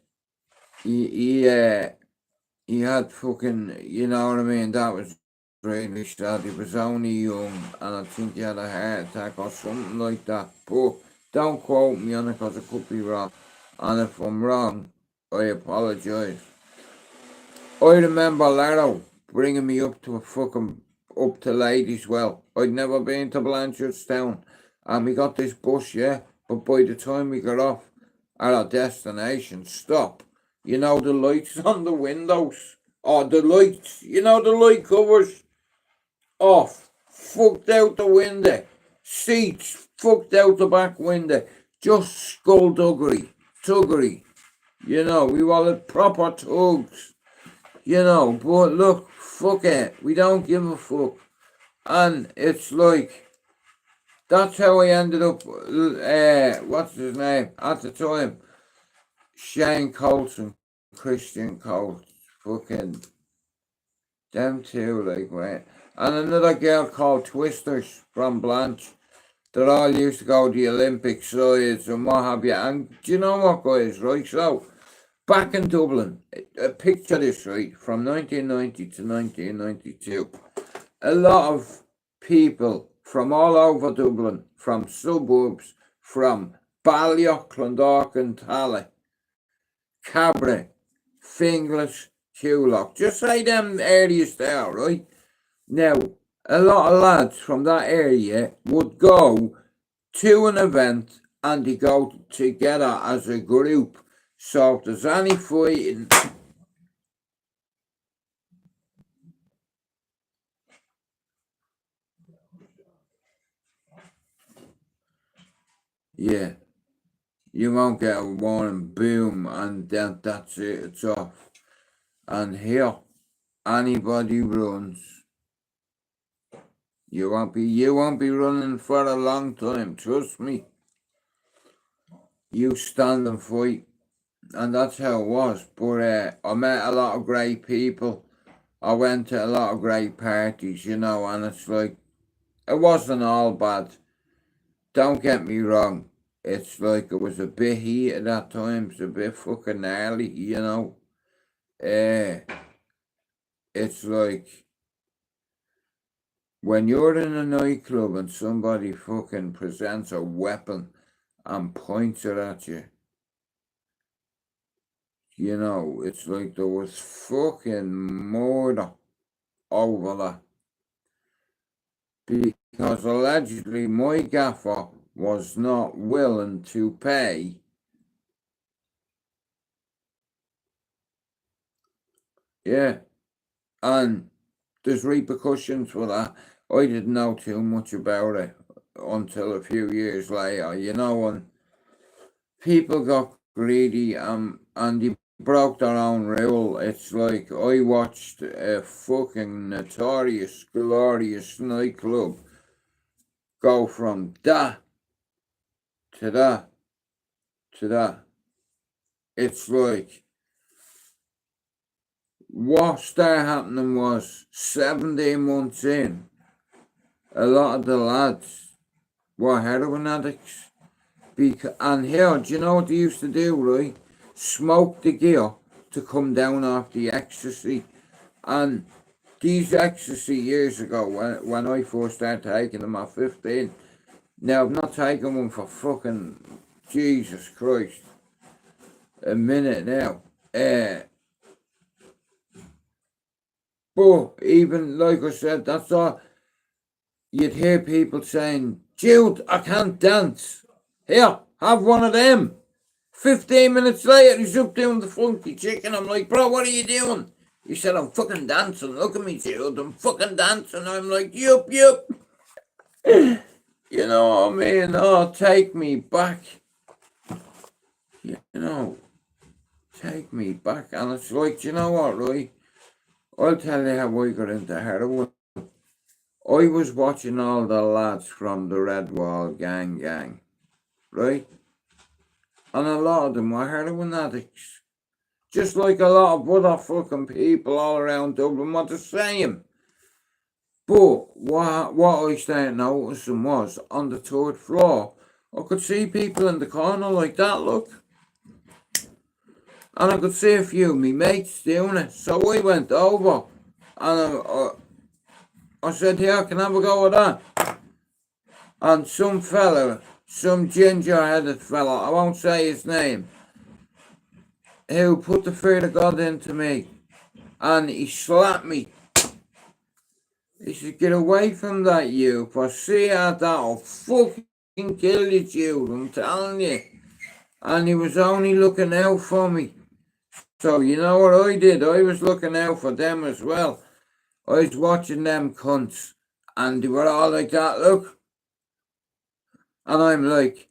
He had fucking, you know what I mean? That was really sad. He was only young, and I think he had a heart attack or something like that. But don't quote me on it, because it could be wrong. And if I'm wrong, I apologise. I remember Larry bringing me up to Ladies well. I'd never been to Blanchardstown, and we got this bus, yeah. But by the time we got off at our destination stop, you know the lights on the windows, or the lights, you know the light covers, off, fucked out the window, seats fucked out the back window, just skullduggery, tuggery, you know, we were the proper tugs, you know. But look, fuck it, we don't give a fuck. And it's like, that's how I ended up, what's his name, at the time, Shane Colson, Christian Coates, fucking, them two, like, right. And another girl called Twisters from Blanche, that all used to go to the Olympic sides and what have you. And do you know what, guys, right? So, back in Dublin, picture this, right, from 1990 to 1992, a lot of people from all over Dublin, from suburbs, from Balliol, Clondalkin, Tala, Cabra, Finglas, Hewlock, just say them areas there, right? Now, a lot of lads from that area would go to an event, and they go together as a group. So if there's any fighting, yeah, you won't get a warning, boom, and then that's it, it's off. And here, anybody runs, you won't be running for a long time, trust me. You stand and fight, and that's how it was. But I met a lot of great people. I went to a lot of great parties, you know, and it's like, it wasn't all bad. Don't get me wrong. It's like it was a bit heated at times, a bit fucking gnarly, you know. It's like, when you're in a nightclub and somebody fucking presents a weapon and points it at you, you know, it's like there was fucking murder over that. Because allegedly my gaffer was not willing to pay and there's repercussions for that. I didn't know too much about it until a few years later, you know, when people got greedy and they broke their own rule. It's like, I watched a fucking notorious, glorious nightclub go from that to that to that. It's like, what started happening was 17 months in, a lot of the lads were heroin addicts. And here, do you know what they used to do, right? Smoke the gear to come down off the ecstasy. And these ecstasy years ago, when I first started taking them at 15, now I've not taken one for fucking Jesus Christ. a minute now. But even like I said, that's all. You'd hear people saying, Jude, I can't dance. Here, have one of them. 15 minutes later, he's up doing the funky chicken. I'm like, bro, what are you doing? He said, I'm fucking dancing. Look at me, Jude. I'm fucking dancing. I'm like, yup. You know what I mean? Oh, take me back. You know, take me back. And it's like, you know what, right? I'll tell you how I got into heroin. I was watching all the lads from the Red Wall gang, right? And a lot of them were heroin addicts. Just like a lot of other fucking people all around Dublin were the same. But what I started noticing was, on the third floor, I could see people in the corner like that, look. And I could see a few of me mates doing it. So I went over and I said, here, can I have a go at that? And some fella, some ginger-headed fella, I won't say his name, who put the fear of God into me, and he slapped me. He said, get away from that, you, for see how that'll fucking kill you, Jude, I'm telling you. And he was only looking out for me. So you know what I did? I was looking out for them as well. I was watching them cunts, and they were all like that, look. And I'm like,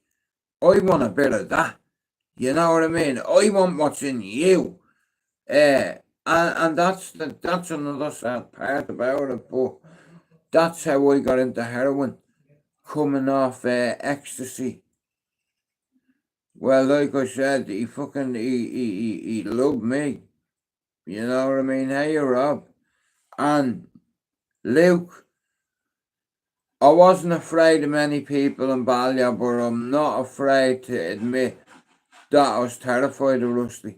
I want a bit of that. You know what I mean? I want what's in you. And that's another sad part about it, but that's how I got into heroin, coming off ecstasy. Well, like I said, he loved me. You know what I mean? Hey, Rob. And Luke, I wasn't afraid of many people in Ballier, but I'm not afraid to admit that I was terrified of Rusty.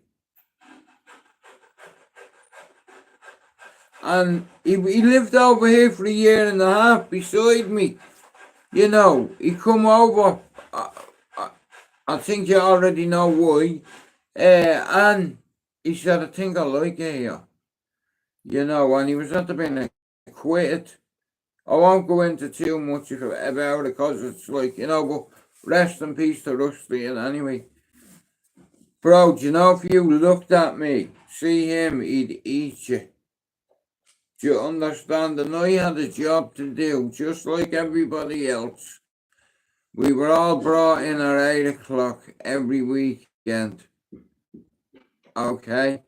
And he lived over here for a year and a half beside me. You know, he come over. I think you already know why. And he said, I think I like it here. You know, and he was at the being acquitted. I won't go into too much about it because it's like, you know, but rest in peace to Rusty. And anyway, bro, do you know, if you looked at me, see him, he'd eat you. Do you understand? And I had a job to do, just like everybody else. We were all brought in at 8 o'clock every weekend. Okay?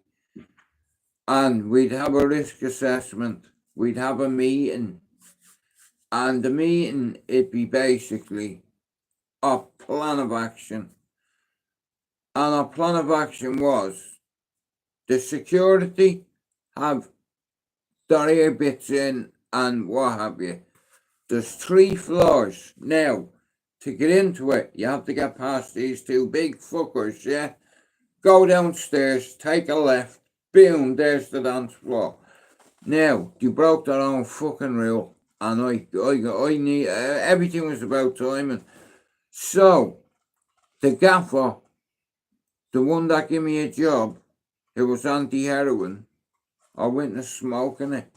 And we'd have a risk assessment. We'd have a meeting. And the meeting, it'd be basically a plan of action. And our plan of action was the security have their ear bits in and what have you. There's 3 floors. Now, to get into it, you have to get past these 2 big fuckers, yeah? Go downstairs, take a left, boom, there's the dance floor. Now, you broke their own fucking rule, and I need, everything was about timing. So, the gaffer, the one that gave me a job, who was anti-heroin, I witnessed smoking it,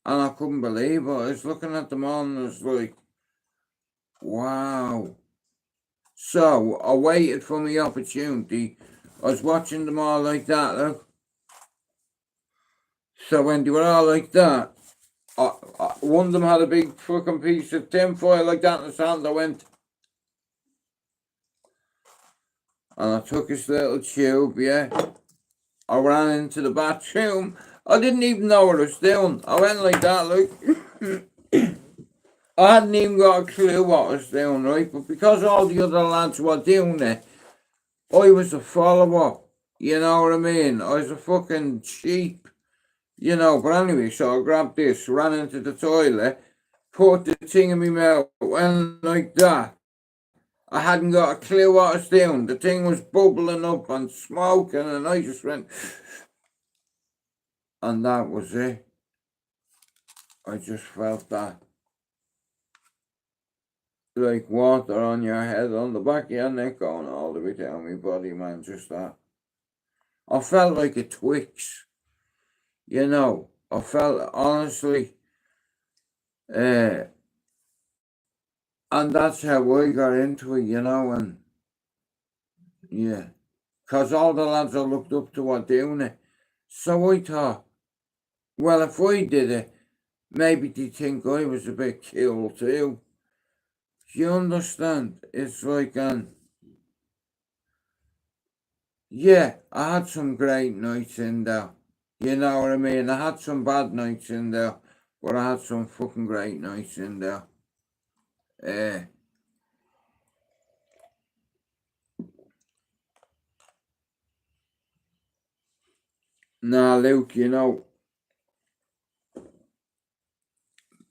and I couldn't believe it. I was looking at them all and I was like, wow. So, I waited for my opportunity. I was watching them all like that, look. So when they were all like that, one of them had a big fucking piece of tinfoil like that in his hand. I went, and I took his little tube, yeah. I ran into the bathroom. I didn't even know what I was doing. I went like that, like, I hadn't even got a clue what I was doing, right? But because all the other lads were doing it, I was a follower. You know what I mean? I was a fucking sheep. You know, but anyway, so I grabbed this, ran into the toilet, put the thing in my mouth, went like that. I hadn't got a clue what I was doing. The thing was bubbling up and smoking, and I just went, and that was it. I just felt that. Like water on your head, on the back of your neck, going all the way down my body, man, just that. I felt like a Twix, you know. I felt, honestly, and that's how I got into it, you know, and yeah. Because all the lads I looked up to were doing it. So I thought, well, if I did it, maybe they think I was a bit cool too. Do you understand? It's like, yeah, I had some great nights in there. You know what I mean? I had some bad nights in there, but I had some fucking great nights in there. Nah, Luke, you know,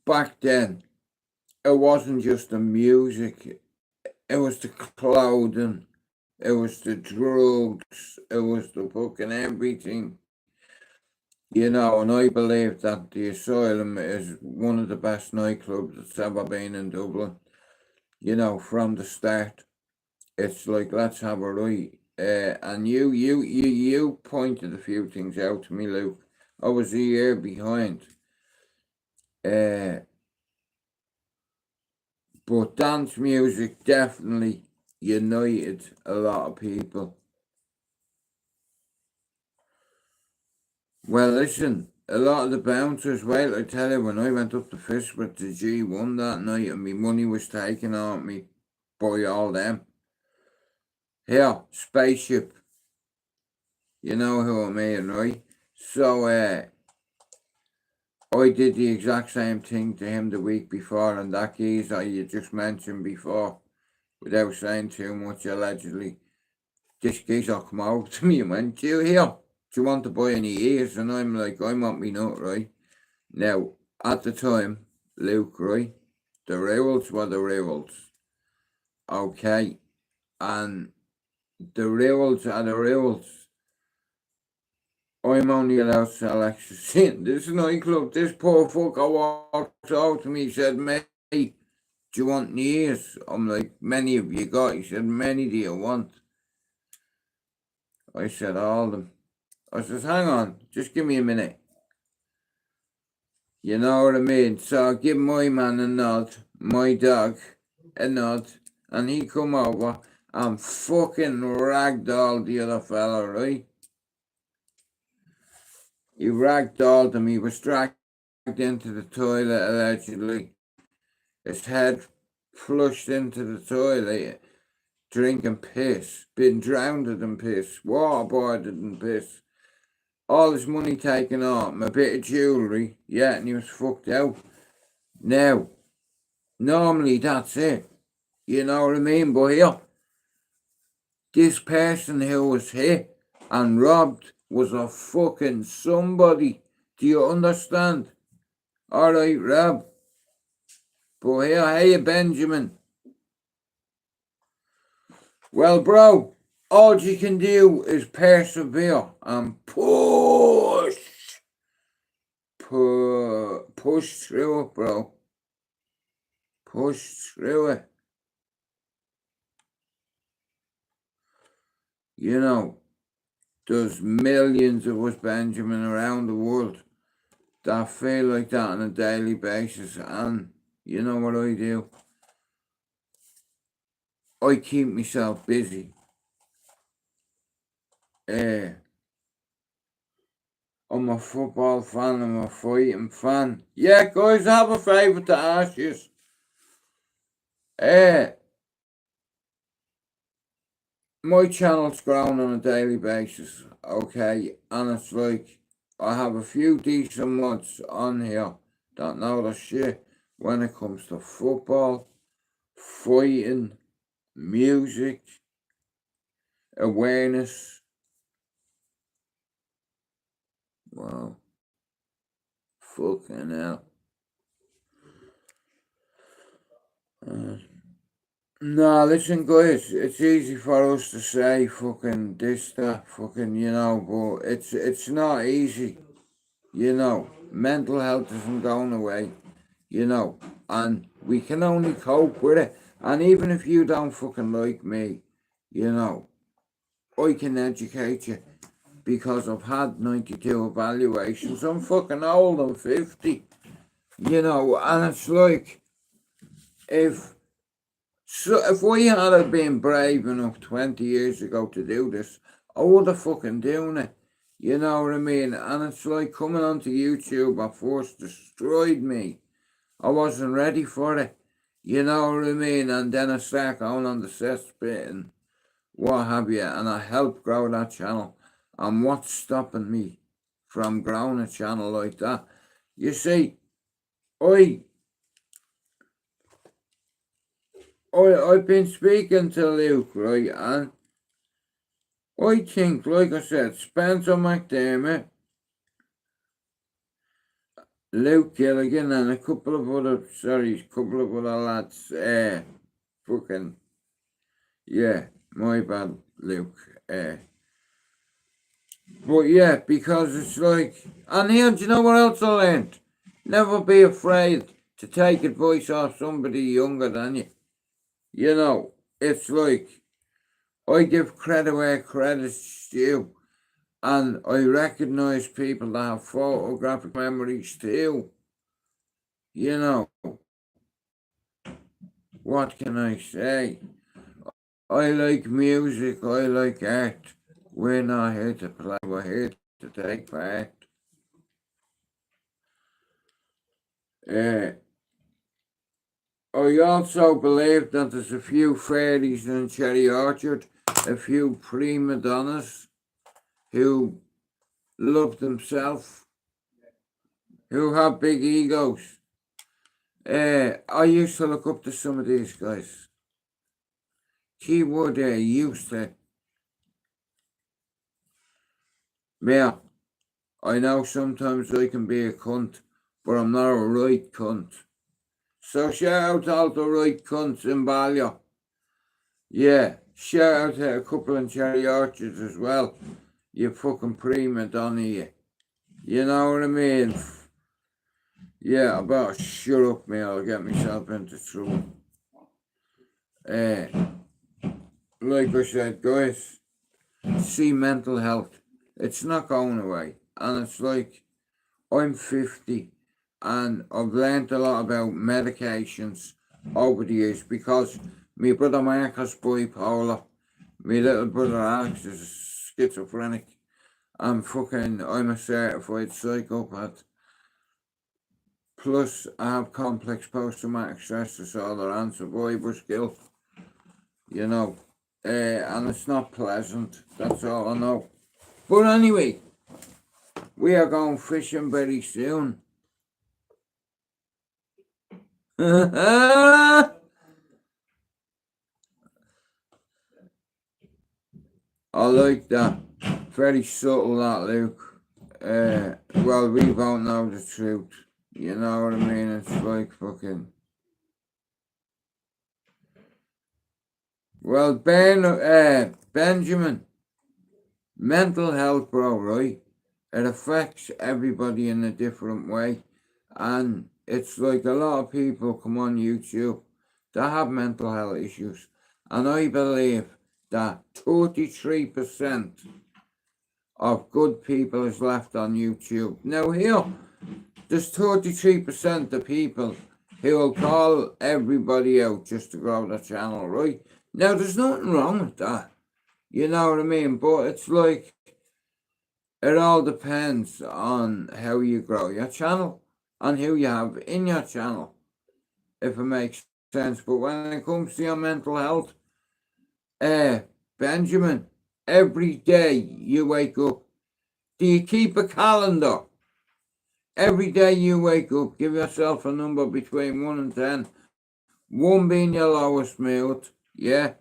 back then, it wasn't just the music, it was the clothing, it was the drugs, it was the fucking everything. You know, and I believe that the Asylum is one of the best nightclubs that's ever been in Dublin. You know, from the start, it's like, let's have a right. And you pointed a few things out to me, Luke. I was a year behind. But dance music definitely united a lot of people. Well, listen, a lot of the bouncers, well, I tell you, when I went up to fish with the G1 that night and my money was taken on me by all them. Here, Spaceship. You know who I mean, right? So, I did the exact same thing to him the week before, and that geezer you just mentioned before, without saying too much, allegedly, this geezer come over to me and went, do you want to buy any ears? And I'm like, I want me nut, right? Now, at the time, Luke, right, the rules were the rules, okay? And the rules are the rules. I'm only allowed to sell ecstasy in this nightclub. This poor fucker walked out to me, said, mate, do you want any ears? I'm like, many have you got? He said, many do you want? I said, all of them. I says, hang on, just give me a minute. You know what I mean? So I give my man a nod, my dog a nod, and he come over and fucking ragdolled the other fella, right? He ragdolled him, he was dragged into the toilet allegedly. His head flushed into the toilet, drinking piss, been drowned in piss, waterboarded in piss. All his money taken off him, a bit of jewellery, yeah, and he was fucked out. Now, normally that's it. You know what I mean? But here, this person who was hit and robbed was a fucking somebody. Do you understand? Alright, Rob. But here, hey, Benjamin. Well, bro, all you can do is persevere and push. Push through it, bro. Push through it. You know, there's millions of us, Benjamin, around the world that feel like that on a daily basis, and you know what I do? I keep myself busy. I'm a football fan, I'm a fighting fan. Yeah, guys, I have a favour to ask you. My channel's grown on a daily basis, okay? And it's like, I have a few decent mods on here that know the shit when it comes to football, fighting, music, awareness. Wow. Fucking hell. Nah, listen, guys, it's easy for us to say fucking this, that, fucking, you know, but it's not easy, you know. Mental health isn't going away, you know, and we can only cope with it. And even if you don't fucking like me, you know, I can educate you. because I've had 92 evaluations. I'm fucking old, I'm 50, you know, and it's like, if we had been brave enough 20 years ago to do this, I would have fucking done it. You know what I mean? And it's like coming onto YouTube at first destroyed me. I wasn't ready for it. You know what I mean? And then I started going on the cesspit and what have you, and I helped grow that channel. And what's stopping me from growing a channel like that? You see, I've been speaking to Luke, right, and I think, like I said, Spencer McDermott, Luke Gilligan, and a couple of other lads, fucking, yeah, my bad, Luke, but yeah, because it's like, and here, do you know what else I learned? Never be afraid to take advice off somebody younger than you. You know, it's like, I give credit where credit's due, and I recognise people that have photographic memories too. You know, what can I say? I like music, I like art. We're not here to play, we're here to take part. I also believe that there's a few fairies in Cherry Orchard, a few prima donnas who love themselves, who have big egos. I used to look up to some of these guys. Keyword used to. Yeah, I know sometimes I can be a cunt, but I'm not a right cunt. So shout out to all the right cunts in Ballyer. Yeah, shout out to a couple in Cherry Orchards as well. You fucking prima donna, you. You know what I mean? Yeah, I better shut up, me. I'll get myself into trouble. Like I said, guys, see mental health. It's not going away. And it's like, I'm 50 and I've learned a lot about medications over the years because my brother Mark has bipolar, my little brother Alex is schizophrenic, and I'm a certified psychopath. Plus, I have complex post-traumatic stress disorder and survivor's guilt, you know, and it's not pleasant, that's all I know. But anyway, we are going fishing very soon. I like that. Very subtle, that, Luke. Well, we won't know the truth. You know what I mean? It's like fucking... Well, Benjamin, mental health, bro, right? It affects everybody in a different way. And it's like a lot of people come on YouTube that have mental health issues. And I believe that 33% of good people is left on YouTube. Now here, there's 33% of people who will call everybody out just to grow their channel, right? Now, there's nothing wrong with that. You know what I mean? But it's like, it all depends on how you grow your channel and who you have in your channel, if it makes sense. But when it comes to your mental health, Benjamin, every day you wake up, do you keep a calendar? Every day you wake up, give yourself a number between 1 and 10. 1 being your lowest mood, yeah?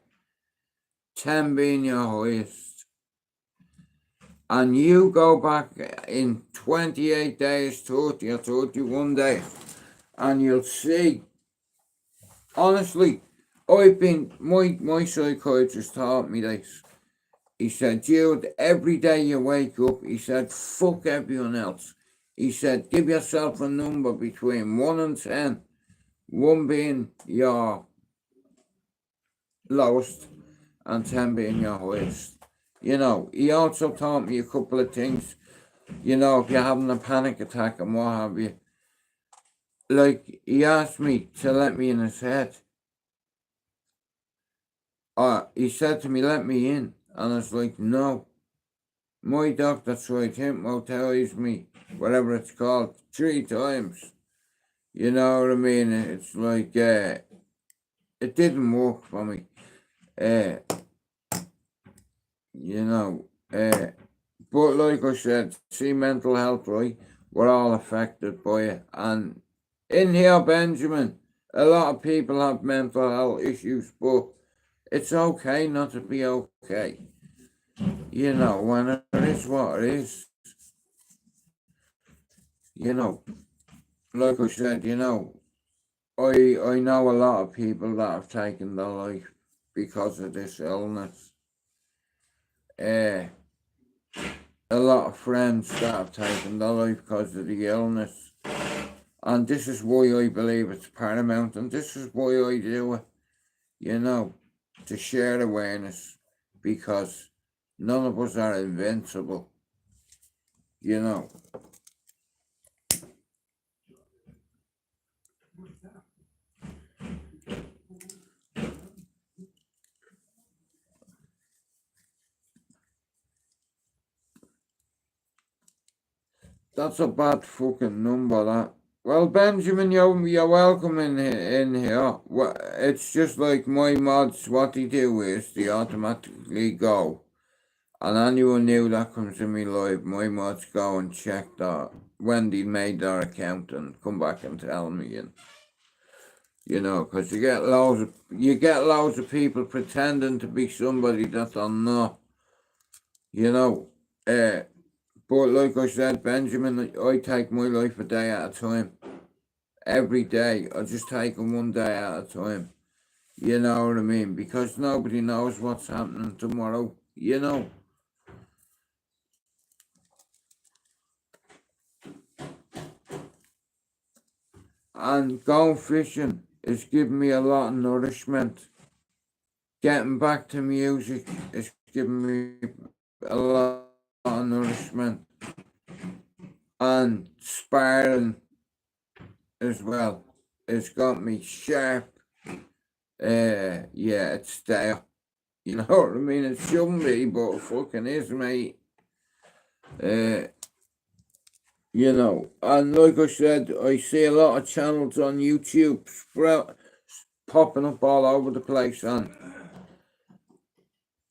10 being your highest. And you go back in 28 days, 30 or 31 days, and you'll see. Honestly, my psychiatrist taught me this. He said, Jude, every day you wake up, he said, fuck everyone else. He said, give yourself a number between 1 and 10. 1 being your lowest and 10 being your highest. You know, he also taught me a couple of things. You know, if you're having a panic attack and what have you. Like, he asked me to let me in his head. He said to me, let me in. And I was like, no. My doctor tried to hypnotize me, whatever it's called, 3 times. You know what I mean? It's like, it didn't work for me. You know, but like I said, see, mental health, right? We're all affected by it. And in here, Benjamin, a lot of people have mental health issues, but it's okay not to be okay. You know, when it is what it is. You know, like I said, you know, I know a lot of people that have taken their life because of this illness. A lot of friends that have taken their life because of the illness. And this is why I believe it's paramount, and this is why I do it, you know, to share awareness, because none of us are invincible, you know. That's a bad fucking number, that. Well, Benjamin, you're welcome in here. Well, it's just like my mods, what they do is they automatically go. And anyone new that comes to me live, my mods go and check that when they made their account and come back and tell me. And you know, because you get loads of people pretending to be somebody that they're not. You know, but like I said, Benjamin, I take my life a day at a time. Every day, I just take them one day at a time. You know what I mean? Because nobody knows what's happening tomorrow. You know. And going fishing is giving me a lot of nourishment. Getting back to music is giving me a lot of nourishment. And sparring as well. It's got me sharp. Yeah, it's there. You know what I mean? It shouldn't be, but it fucking is, mate. You know, and like I said, I see a lot of channels on YouTube popping up all over the place, and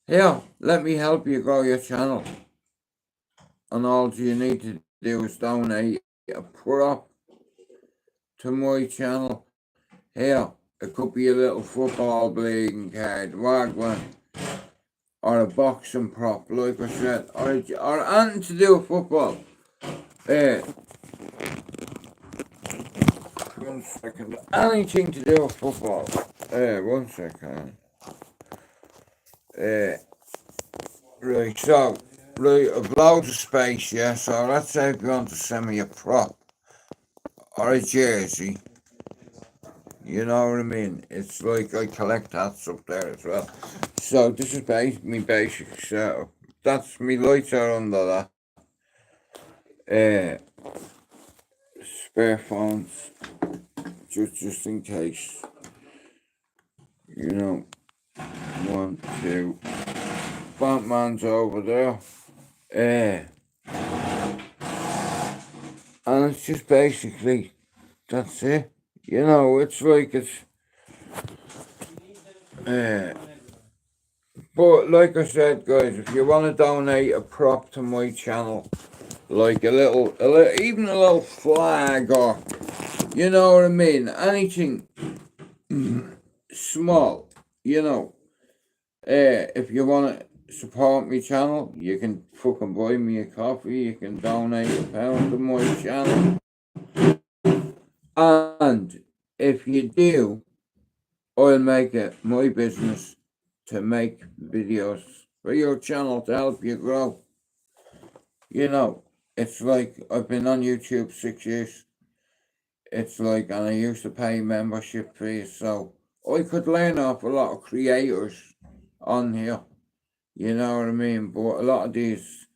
here, let me help you grow your channel. And all you need to do is donate a prop to my channel. Here, it could be a little football bleeding card, wagwan, or a boxing prop, like I said, or anything to do with football. 1 second. Anything to do with football. 1 second. Right, so, right, I've loads of space, yeah, so let's say if you want to send me a prop or a jersey, you know what I mean? It's like I collect hats up there as well. So this is me basic setup. That's me lights are under that. Spare phones, just in case. You know, 1, 2. Batman's over there. And it's just basically, that's it. You know, it's like it's. But like I said, guys, if you want to donate a prop to my channel, like a little, even a little flag, or you know what I mean, anything small, you know. If you want to support my channel, you can fucking buy me a coffee. You can donate £1 to my channel, and if you do, I'll make it my business to make videos for your channel to help you grow. You know, it's like I've been on YouTube 6 years. It's like, and I used to pay membership fees, so I could learn off a lot of creators on here. You know what I mean? But a lot of these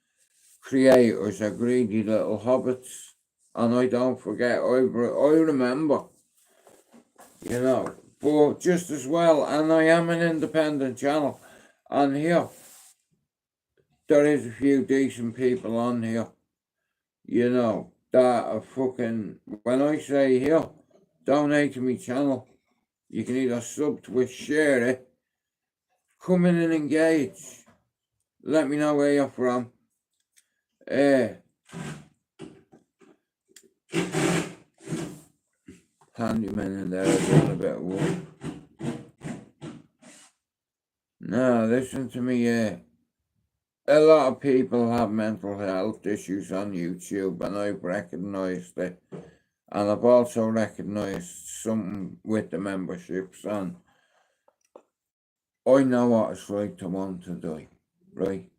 creators are greedy little hobbits. And I don't forget, I remember, you know. But just as well, and I am an independent channel, and here, there is a few decent people on here, you know, that are fucking, when I say here, donate to my channel, you can either sub to it, share it, come in and engage, let me know where you're from. Handyman in there doing a bit of work. No, listen to me, a lot of people have mental health issues on YouTube, and I've recognised it. And I've also recognised something with the memberships, and I know what it's like to want to die, right?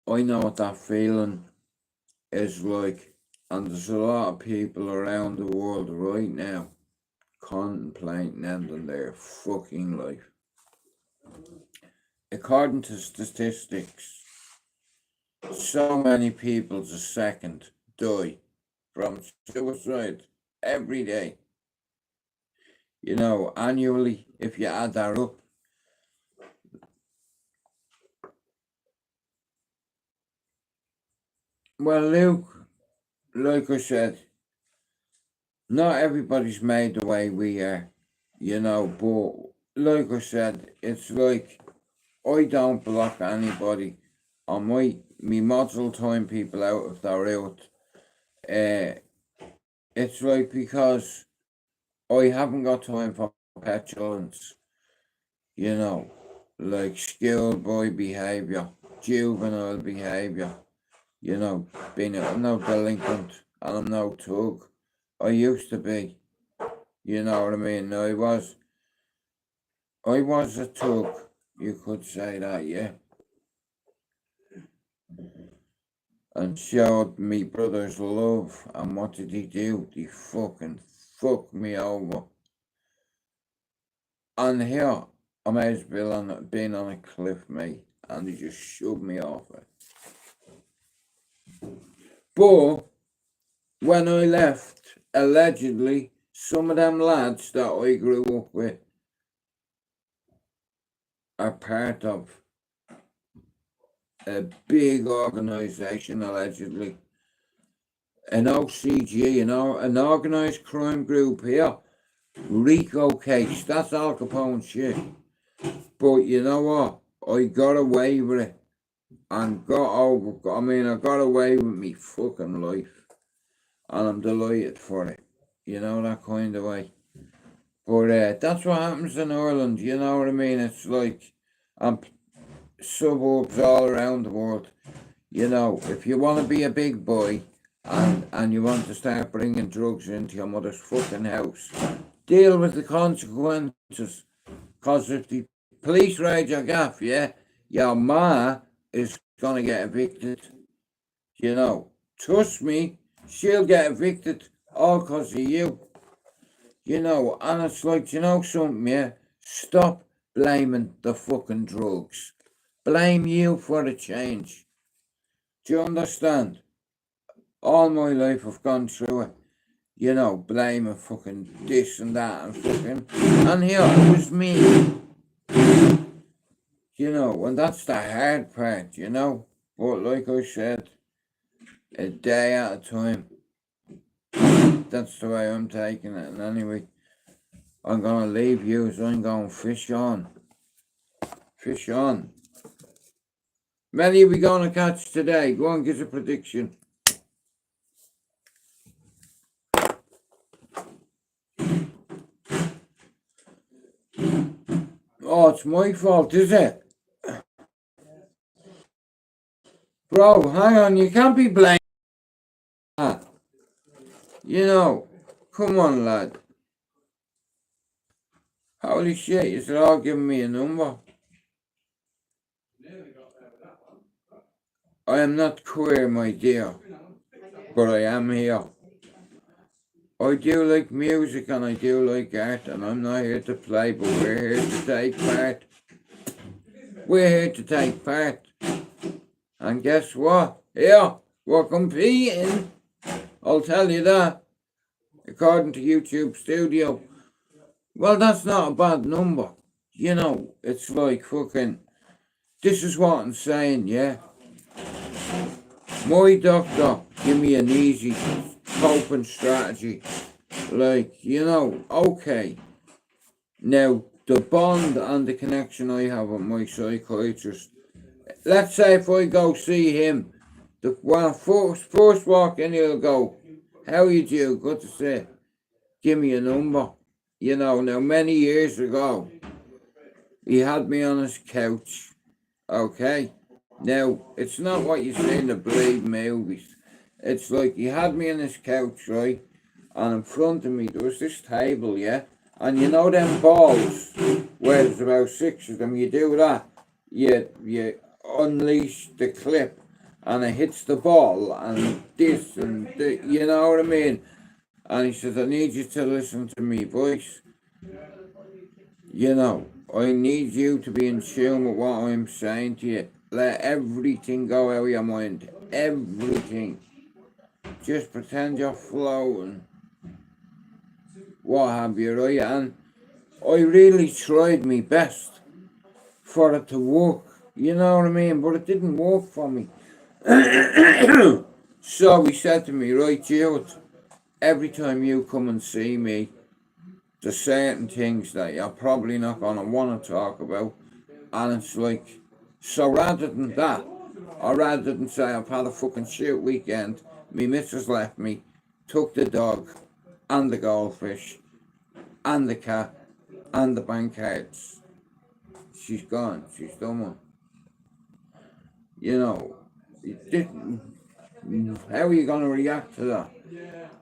I know what that feeling is like, and there's a lot of people around the world right now contemplating ending their fucking life. According to statistics, so many people a second die from suicide every day. You know, annually, if you add that up. Well, Luke, like I said, not everybody's made the way we are, you know, but like I said, it's like I don't block anybody. I might, me mods will time people out if they're out. It's like because I haven't got time for petulance, you know, like schoolboy behaviour, juvenile behaviour, you know, I'm no delinquent and I'm no thug. I used to be, you know what I mean? I was a thug, you could say that, yeah. And showed me brothers love, and what did he do? He fucking fucked me over. And here, I may as well been on a cliff, mate, and he just shoved me off it. But when I left, allegedly, some of them lads that I grew up with are part of a big organisation, allegedly. An OCG, an organised crime group here. RICO case, that's Al Capone shit. But you know what? I got away with it. And I got away with me fucking life. And I'm delighted for it. You know, that kind of way. But that's what happens in Ireland, you know what I mean? It's like suburbs all around the world. You know, if you want to be a big boy and you want to start bringing drugs into your mother's fucking house, deal with the consequences. Because if the police raid your gaff, yeah, your ma is going to get evicted. You know, trust me, she'll get evicted all because of you. You know, and it's like, you know something, yeah? Stop blaming the fucking drugs. Blame you for the change. Do you understand? All my life I've gone through it. You know, blaming fucking this and that and fucking... And here, it was me. You know, and that's the hard part, you know? But like I said, a day at a time. That's the way I'm taking it. And anyway, I'm going to leave you, so I'm going fish on. Fish on. Many are we going to catch today? Go on, give a prediction. Oh, it's my fault, is it? Bro, hang on, you can't be blamed. You know, come on, lad. Holy shit, you're all giving me a number. I am not queer, my dear, but I am here. I do like music and I do like art, and I'm not here to play, but we're here to take part. We're here to take part. And guess what? Yeah, we're competing. I'll tell you that. According to YouTube Studio. Well, that's not a bad number. You know, it's like fucking. This is what I'm saying, yeah. My doctor give me an easy coping strategy. Like, you know, okay. Now, the bond and the connection I have with my psychiatrist. Let's say if I go see him, first walk in, he'll go, "How you do? Good to see you. Give me a number." You know, now many years ago, he had me on his couch. Okay? Now, it's not what you see in the Blade movies. It's like he had me on his couch, right? And in front of me, there was this table, yeah? And you know them balls, where there's about 6 of them, you do that, you unleash the clip, and it hits the ball, and this, and you know what I mean? And he says, "I need you to listen to me voice. You know, I need you to be in tune with what I'm saying to you. Let everything go out of your mind. Everything. Just pretend you're floating. What have you, right?" And I really tried my best for it to work. You know what I mean? But it didn't work for me. So he said to me, "Right, Jude, every time you come and see me, there's certain things that you're probably not going to want to talk about." And it's like, so rather than that, or rather than say I've had a fucking shit weekend, me missus left me, took the dog, and the goldfish, and the cat, and the bank cards. She's gone, she's done one. You know, how are you going to react to that?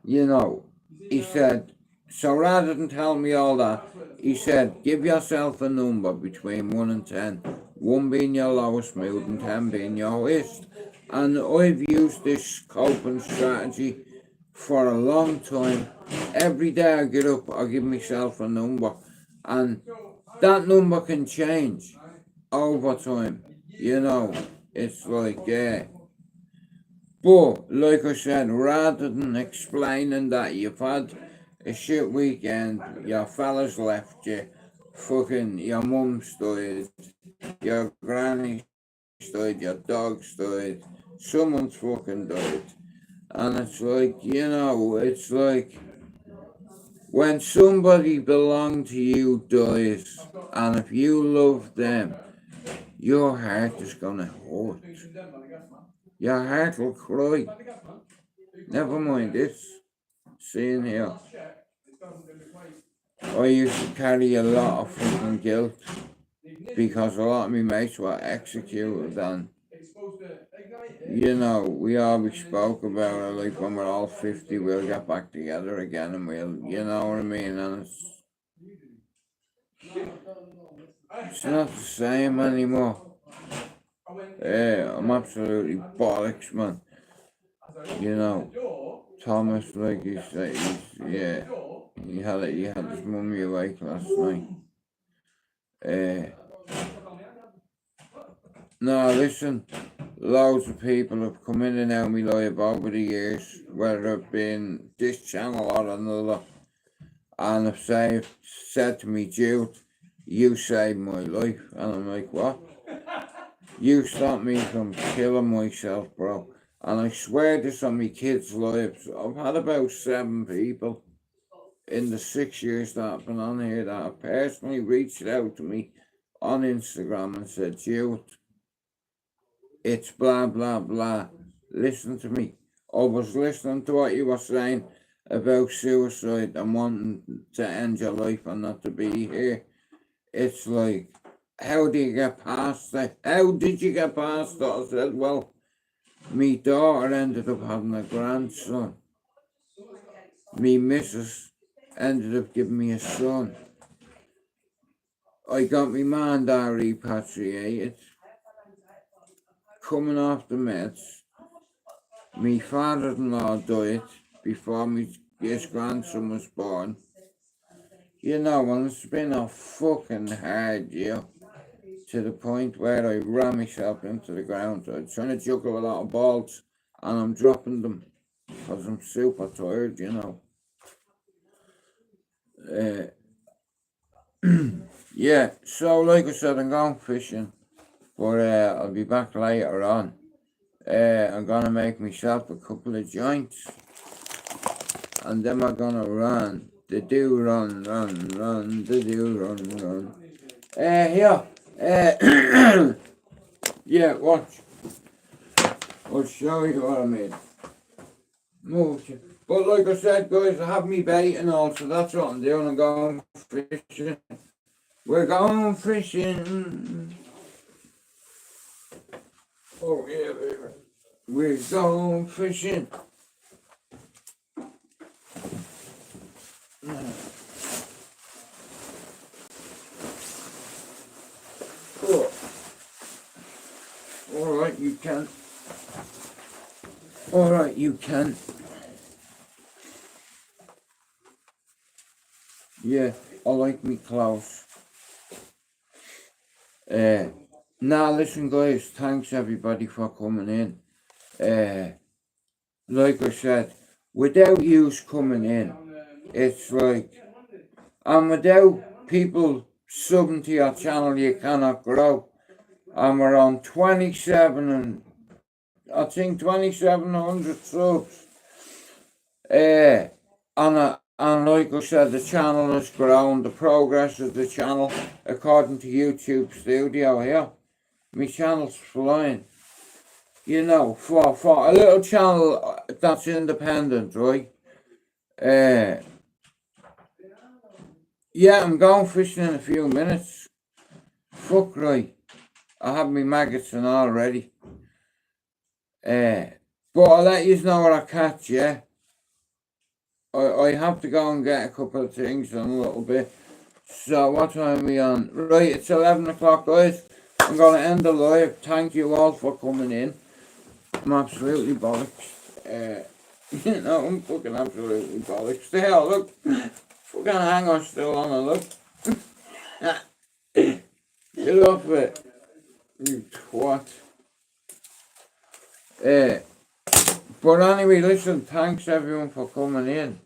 You know, he said, so rather than tell me all that, he said, give yourself a number between 1 and 10. 1 being your lowest mood and 10 being your highest. And I've used this coping strategy for a long time. Every day I get up, I give myself a number. And that number can change over time. You know, it's like, yeah. But, like I said, rather than explaining that you've had a shit weekend, your fella's left you, fucking your mum's died, your granny's died, your dog's died, someone's fucking died. And it's like, you know, it's like when somebody belonged to you dies, and if you love them, your heart is gonna hurt. Your heart will cry. Never mind this. Seeing here, I used to carry a lot of fucking guilt because a lot of my mates were executed, and you know, we always spoke about it, like when we're all 50 we'll get back together again and we'll, you know what I mean, and it's not the same anymore. Yeah, I'm absolutely bollocks, man. You know, Thomas, like you say, yeah, he had his mummy awake last night. No, listen, loads of people have come in and out of my life over the years, whether it been this channel or another, and have said to me, "Jude, you saved my life." And I'm like, "What?" "You stopped me from killing myself, bro." And I swear this on my kids' lives. I've had about 7 people in the 6 years that I've been on here that have personally reached out to me on Instagram and said, "Jude, it's blah, blah, blah. Listen to me. I was listening to what you were saying about suicide and wanting to end your life and not to be here." It's like, how do you get past that? How did you get past that? I said, well, my daughter ended up having a grandson. Me missus ended up giving me a son. I got my man there repatriated. Coming off the meds. My father-in-law died before my this grandson was born. You know, and it's been a fucking hard year to the point where I ran myself into the ground. I'm trying to juggle a lot of balls and I'm dropping them because I'm super tired, you know. Yeah, so like I said, I'm going fishing, but I'll be back later on. I'm gonna make myself a couple of joints, and then we're gonna run. The do run, the do run. Here. Yeah, watch. I'll show you what I made. Move. But like I said, guys, I have me bait and all, so that's what I'm doing. I'm going fishing. We're going fishing. Oh yeah, baby. We're going fishing. Oh. Alright, you can. Alright, you can. Yeah, I like me clothes. Now listen guys, thanks everybody for coming in. Like I said, without yous coming in, it's like, and without people subbing to your channel, you cannot grow. And we're on 27 and I think 2,700 subs. And like I said, the channel has grown, the progress of the channel, according to YouTube Studio here. My channel's flying. You know, for a little channel that's independent, right? Yeah, I'm going fishing in a few minutes. Fuck right. I have my maggots and all ready. But I'll let you know what I catch, yeah? I have to go and get a couple of things in a little bit. So what time are we on? Right, it's 11 o'clock, guys. I'm going to end the live. Thank you all for coming in. I'm absolutely bollocks. You know, I'm fucking absolutely bollocks. There, look. Fucking hanger still on it, look. Get off it. You twat. But anyway, listen, thanks everyone for coming in.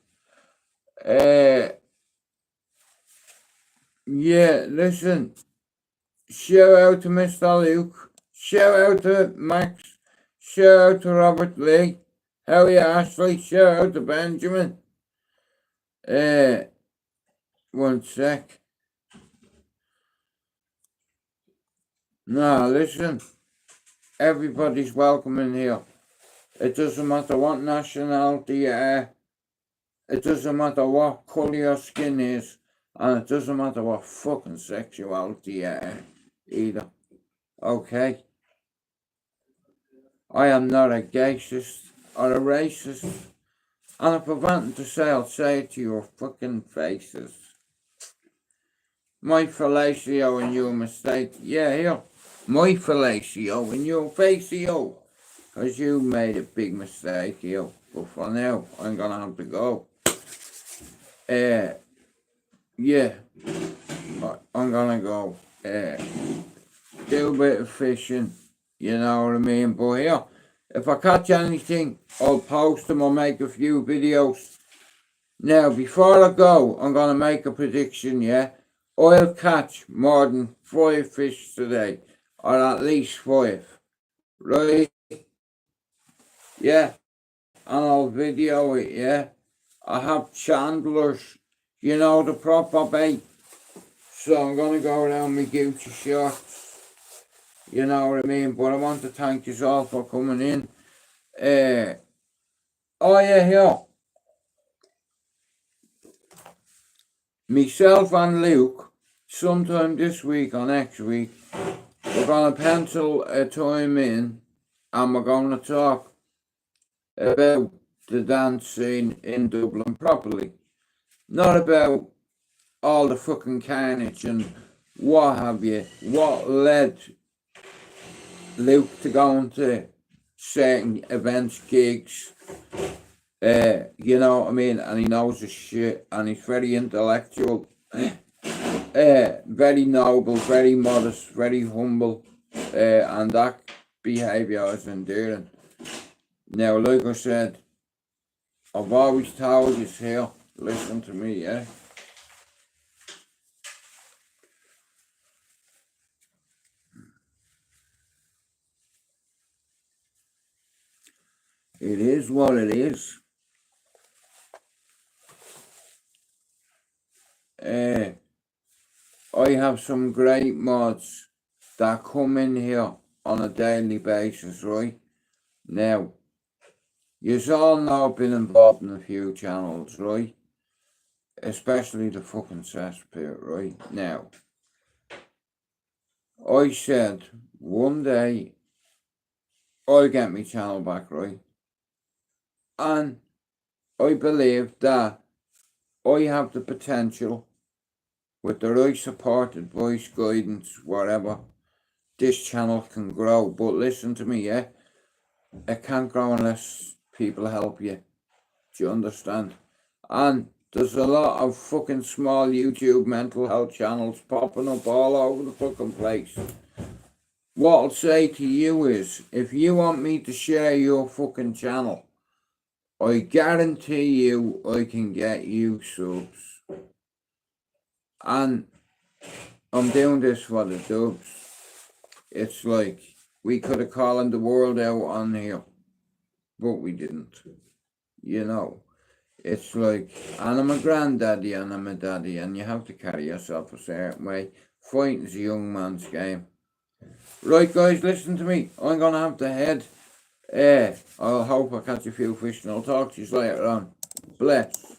Yeah, listen. Shout out to Mr. Luke. Shout out to Max. Shout out to Robert Lee. How are you, Ashley? Shout out to Benjamin. One sec. Now, listen. Everybody's welcome in here. It doesn't matter what nationality you are. It doesn't matter what colour your skin is. And it doesn't matter what fucking sexuality you are either. Okay? I am not a gayist or a racist. And if I've anything to say, I'll say it to your fucking faces. My fellatio and your mistake. Yeah, here. My fellatio and your facio. Because you made a big mistake, you. But for now, I'm gonna have to go. Yeah. I'm gonna go. Do a bit of fishing. You know what I mean? But here, if I catch anything, I'll post them or make a few videos. Now, before I go, I'm gonna make a prediction, yeah? I'll catch more than 5 fish today. Or at least 5. Right? Yeah. And I'll video it, yeah? I have chandlers, you know, the proper bait. So I'm gonna go around my Gucci shorts. You know what I mean? But I want to thank you all for coming in. Oh yeah, here. Myself and Luke, sometime this week or next week, we're gonna pencil a time in and we're gonna talk about the dance scene in Dublin properly. Not about all the fucking carnage and what have you, what led Luke to go into certain events, gigs, You know what I mean? And he knows his shit, and he's very intellectual, very noble, very modest, very humble, and that behaviour is endearing. Now, like I said, I've always told you here, listen to me, yeah? It is what it is. I have some great mods that come in here on a daily basis, right? Now, yous all know I've been involved in a few channels, right? Especially the fucking cesspit, right? Now, I said one day I'll get my channel back, right? And I believe that I have the potential, with the right support, advice, guidance, whatever, this channel can grow. But listen to me, yeah? It can't grow unless people help you. Do you understand? And there's a lot of fucking small YouTube mental health channels popping up all over the fucking place. What I'll say to you is, if you want me to share your fucking channel, I guarantee you I can get you subs. And I'm doing this for the dubs. It's like, we could have called the world out on here, but we didn't. You know, it's like, and I'm a granddaddy and I'm a daddy, and you have to carry yourself a certain way. Fighting's a young man's game. Right, guys, listen to me. I'm gonna have to head. I hope I catch a few fish, and I'll talk to you later on. Bless.